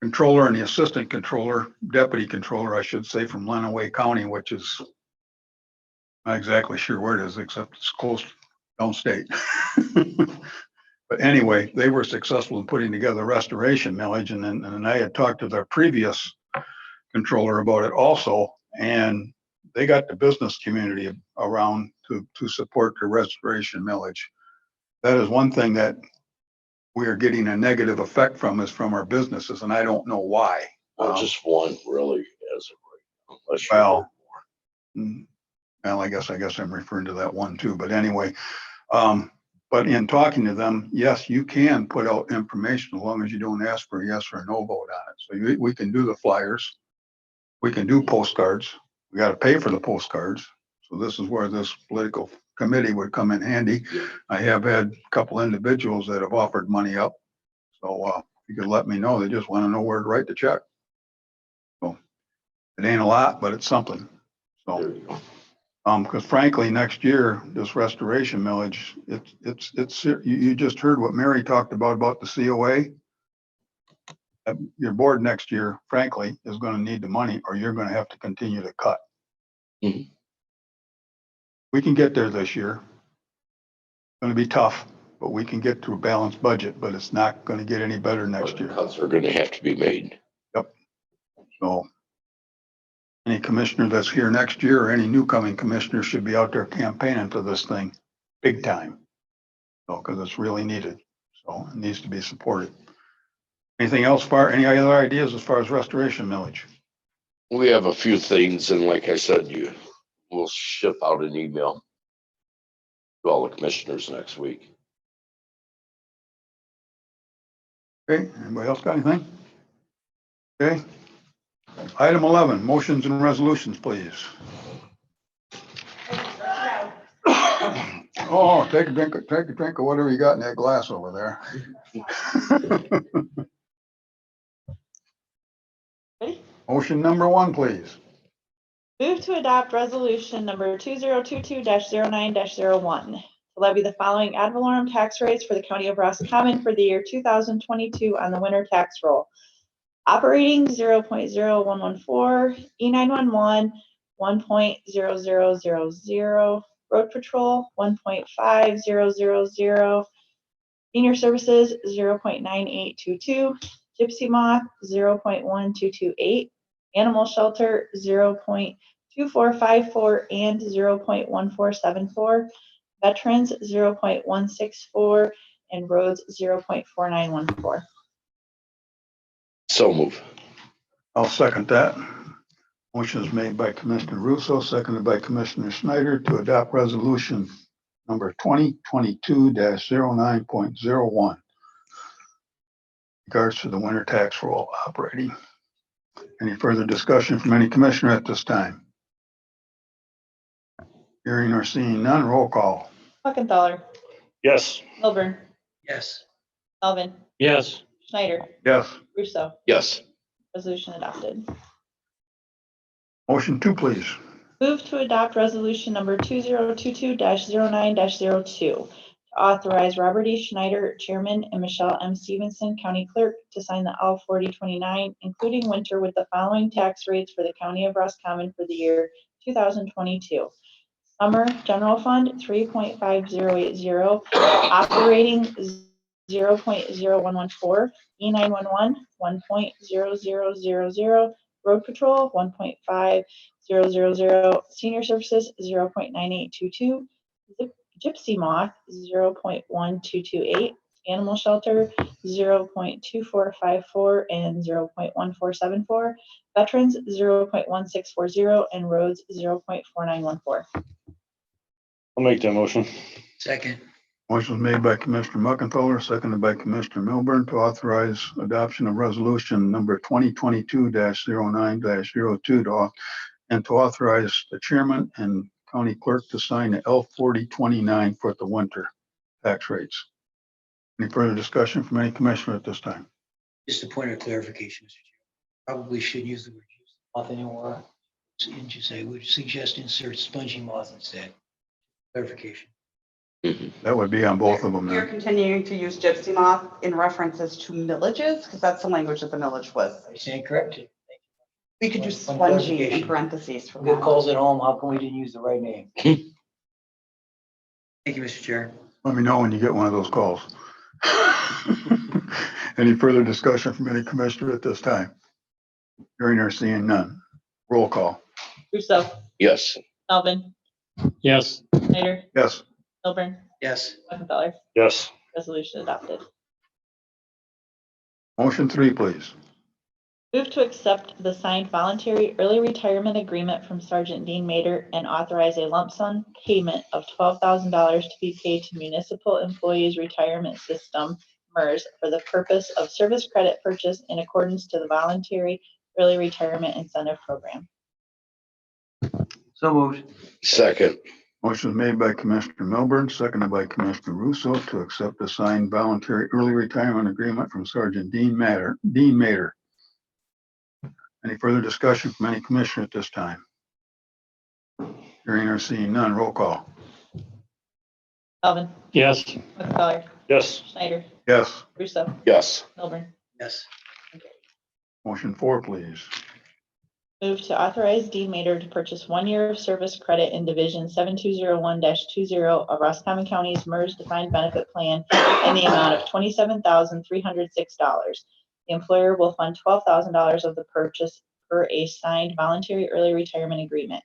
controller and the assistant controller, deputy controller, I should say, from Lenawee County, which is not exactly sure where it is, except it's close downstate. But anyway, they were successful in putting together a restoration millage, and then I had talked to their previous controller about it also, and they got the business community around to support the restoration millage. That is one thing that we are getting a negative effect from, is from our businesses, and I don't know why. Well, just one really as of right now, unless you Well, heard more. well, I guess I'm referring to that one too, but anyway, but in talking to them, yes, you can put out information as long as you don't ask for a yes or a no vote on it. So we can do the flyers, we can do postcards. We got to pay for the postcards. So this is where this political committee would come in handy. I have had a couple individuals that have offered money up. So if you could let me know, they just want to know where to write the check. So it ain't a lot, but it's something. There So, you go. because frankly, next year, this restoration millage, you just heard what Mary talked about the COA. Your board next year, frankly, is going to need the money, or you're going to have to continue to cut. Mhm. We can get there this year. It's going to be tough, but we can get to a balanced budget, but it's not going to get any better next But year. cuts are gonna have to be made. So any commissioner that's here next year, or any new coming commissioner, should be out there campaigning for this thing big time. So, because it's really needed. So it needs to be supported. Anything else, any other ideas as far as restoration millage? We have a few things, and like I said, we'll ship out an email to all the commissioners next week. Okay, anybody else got anything? Okay. Item 11, motions and resolutions, please. Oh, take a drink of whatever you got in that glass over there. Ready? Motion number 1, please. Move to adopt resolution number 2022-09-01 to levy the following ad valorem tax rates for the county of Roscommon for the year 2022 on the winter tax roll. Operating 0.0114, E911 1.0000, road patrol 1.5000, senior services 0.9822, gypsy moth 0.1228, animal shelter 0.2454 and 0.1474, veterans 0.164, and roads 0.4914. So move. I'll second that. Motion is made by Commissioner Russo, seconded by Commissioner Schneider to adopt resolution number 2022-09.01. Regards to the winter tax roll operating. Any further discussion from any commissioner at this time? Hearing or seeing none, roll call. Muckenthaler, Yes. Milburn, Yes. Melvin, Yes. Schneider, Yes. Russo. Yes. Resolution adopted. Motion 2, please. Move to adopt resolution number 2022-09-02 to authorize Robert E. Schneider, Chairman, and Michelle M. Stevenson, County Clerk, to sign the L 4029, including winter, with the following tax rates for the County of Roscommon for the year 2022. Summer General Fund 3.5080, operating 0.0114, E911 1.0000, road patrol 1.5000, senior services 0.9822, gypsy moth 0.1228, animal shelter 0.2454 and 0.1474, veterans 0.1640, and roads 0.4914. I'll make that motion. Second. Motion was made by Commissioner Muckenthaler, seconded by Commissioner Milburn to authorize adoption of resolution number 2022-09-02 and to authorize the chairman and county clerk to sign the L 4029 for the winter tax rates. Any further discussion from any commissioner at this time? Just a point of clarification, Mr. Chair. Probably shouldn't use the word moth anymore. Didn't you say, would suggest insert spongy moth instead? Clarification. That would be on both of them You're then. continuing to use gypsy moth in references to millages, because that's the language that the millage was. I stand corrected. We could do One spongy in clarification. parentheses from Good that. calls at home. How come we didn't use the right name? Thank you, Mr. Chair. Let me know when you get one of those calls. Any further discussion from any commissioner at this time? Hearing or seeing none. Roll call. Russo, Yes. Melvin, Yes. Schneider, Yes. Milburn, Yes. Muckenthaler. Yes. Resolution adopted. Motion 3, please. Move to accept the signed voluntary early retirement agreement from Sergeant Dean Mader and authorize a lump sum payment of $12,000 to be paid to Municipal Employees Retirement System, MERS, for the purpose of service credit purchase in accordance to the Voluntary Early Retirement Incentive Program. So moved. Second. Motion was made by Commissioner Milburn, seconded by Commissioner Russo to accept the signed voluntary early retirement agreement from Sergeant Dean Mader. Any further discussion from any commissioner at this time? Hearing or seeing none, roll call. Melvin, Yes. Muckenthaler, Yes. Schneider, Yes. Russo, Yes. Milburn. Yes. Motion 4, please. Move to authorize Dean Mader to purchase 1 year of service credit in Division 7201-20 of Roscommon County's MERS Defined Benefit Plan in the amount of $27,306. The employer will fund $12,000 of the purchase per a signed voluntary early retirement agreement.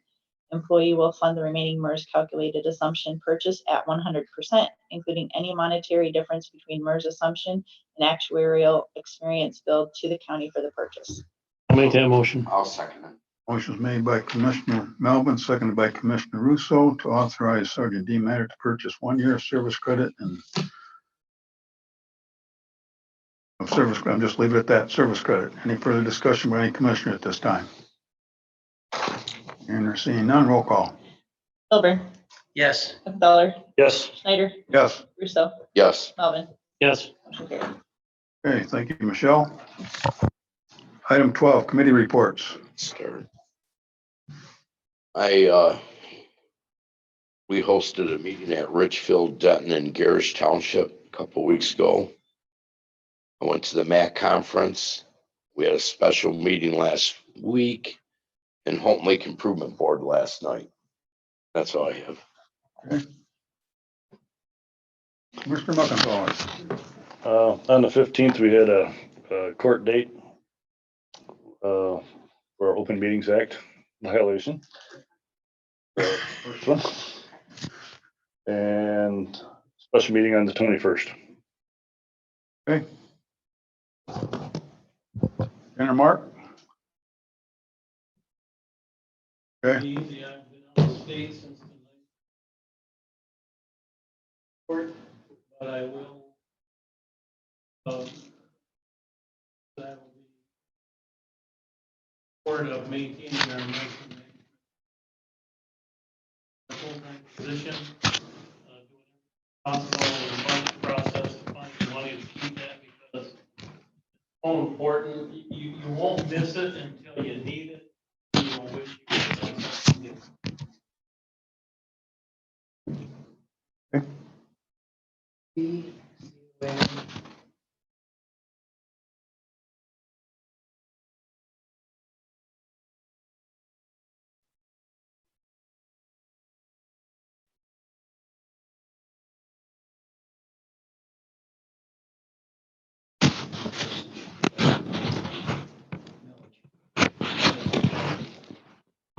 Employee will fund the remaining MERS calculated assumption purchase at 100%, including any monetary difference between MERS assumption and actuarial experience billed to the county for the purchase. I'll make that motion. I'll second it. Motion was made by Commissioner Melvin, seconded by Commissioner Russo to authorize Sergeant Dean Mader to purchase 1 year of service credit and I'm just leave it at that, service credit. Any further discussion by any commissioner at this time? And they're seeing none, roll call. Milburn, Yes. Muckenthaler, Yes. Schneider, Yes. Russo, Yes. Melvin. Yes. Motion carried. Okay, thank you, Michelle. Item 12, committee reports. Start. We hosted a meeting at Richfield, Denton, and Garish Township a couple weeks ago. I went to the MAC conference. We had a special meeting last week and Home Lake Improvement Board last night. That's all I have. Mr. McIntosh. On the 15th, we had a court date for Open Meetings Act violation. First one. And special meeting on the 21st. Okay. Tanner Mark. Okay. Easy, I've been out of state since the night. But I will. That will be part of maintaining our full-time position. Doing possible in the budget process to find the money to keep that because it's so important. You won't miss it until you need it. You will wish you could have done something different.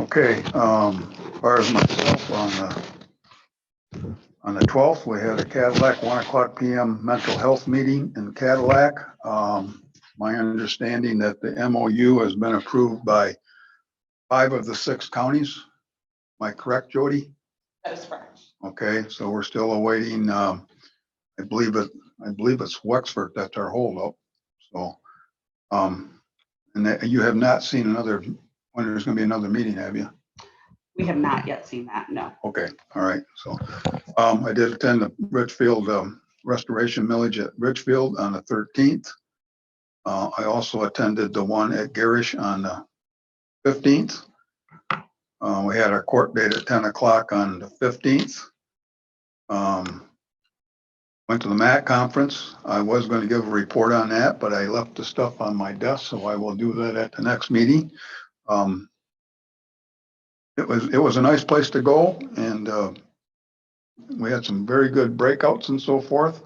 Okay, as far as myself, on the 12th, we had a Cadillac 1:00 PM mental health meeting in Cadillac. My understanding that the MOU has been approved by 5 of the 6 counties. Am I correct, Jody? That is correct. Okay, so we're still awaiting, I believe it's Wexford that's our holdup. So, and that, you have not seen another, when there's gonna be another meeting, have you? We have not yet seen that, no. Okay, all right, so, I did attend the Richfield, restoration millage at Richfield on the 13th. I also attended the one at Garish on the 15th. We had our court date at 10 o'clock on the 15th. Went to the MAC conference. I was going to give a report on that, but I left the stuff on my desk, so I will do that at the next meeting. It was a nice place to go, and we had some very good breakouts and so forth.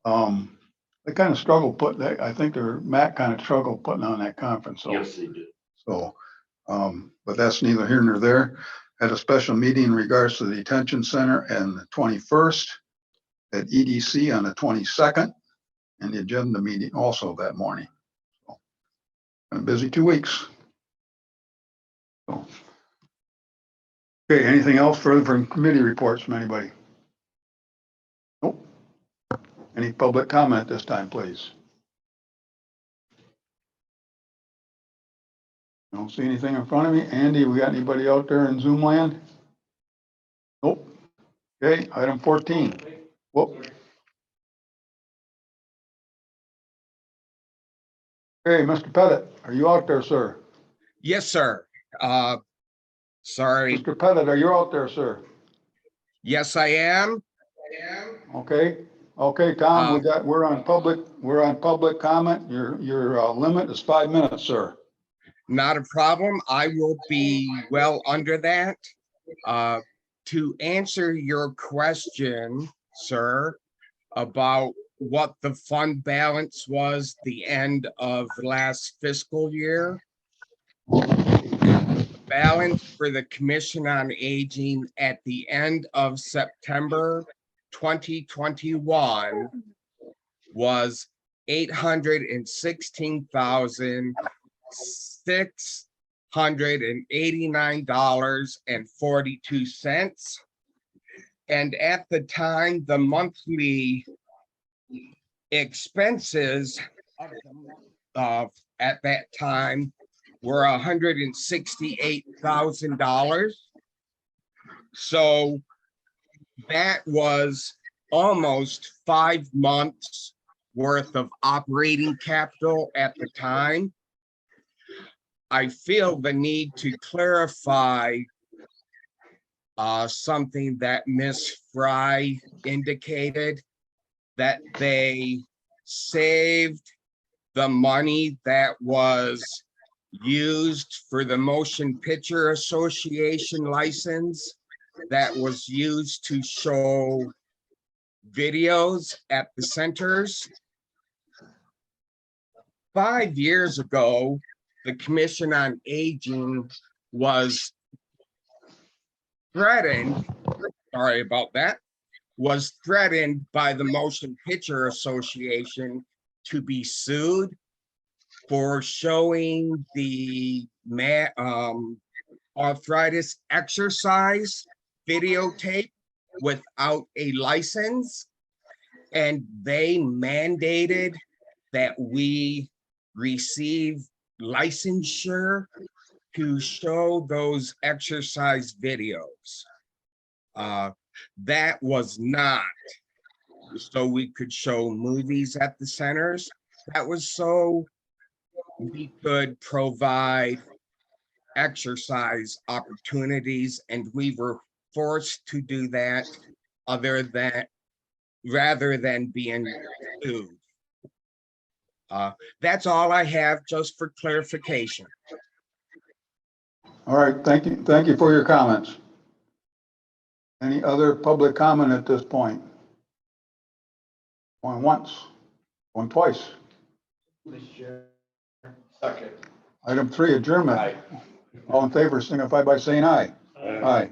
They kind of struggled putting that. I think their MAC kind of struggled putting on that conference. So, Yes, they do. So, but that's neither here nor there. Had a special meeting in regards to the detention center and the 21st, at EDC on the 22nd, and the agenda meeting also that morning. So, been a busy 2 weeks. So, okay, anything else further from committee reports from anybody? Nope. Any public comment this time, please? I don't see anything in front of me. Andy, we got anybody out there in Zoom land? Nope. Okay, item 14. Whoop. Hey, Mr. Pettit, are you out there, sir? Yes, sir. Sorry. Mr. Pettit, are you out there, sir? Yes, I am. Okay. Okay, Tom, we're on public comment. Your limit is 5 minutes, sir. Not a problem. I will be well under that. To answer your question, sir, about what the fund balance was the end of last fiscal year. The balance for the Commission on Aging at the end of September 2021 was $816,689.42. And at the time, the monthly expenses at that time were $168,000. So that was almost 5 months worth of operating capital at the time. I feel the need to clarify something that Miss Fry indicated, that they saved the money that was used for the Motion Picture Association license that was used to show videos at the centers. 5 years ago, the Commission on Aging was threatened, sorry about that, was threatened by the Motion Picture Association to be sued for showing the arthritis exercise videotape without a license. And they mandated that we receive licensure to show those exercise videos. That was not so we could show movies at the centers. That was so we could provide exercise opportunities, and we were forced to do that rather than being sued. That's all I have, just for clarification. All right, thank you. Thank you for your comments. Any other public comment at this point? Going once, going twice. Mr. Chair. Second. Item 3, adjournment. Aye. All in favor, signify by saying aye. Aye.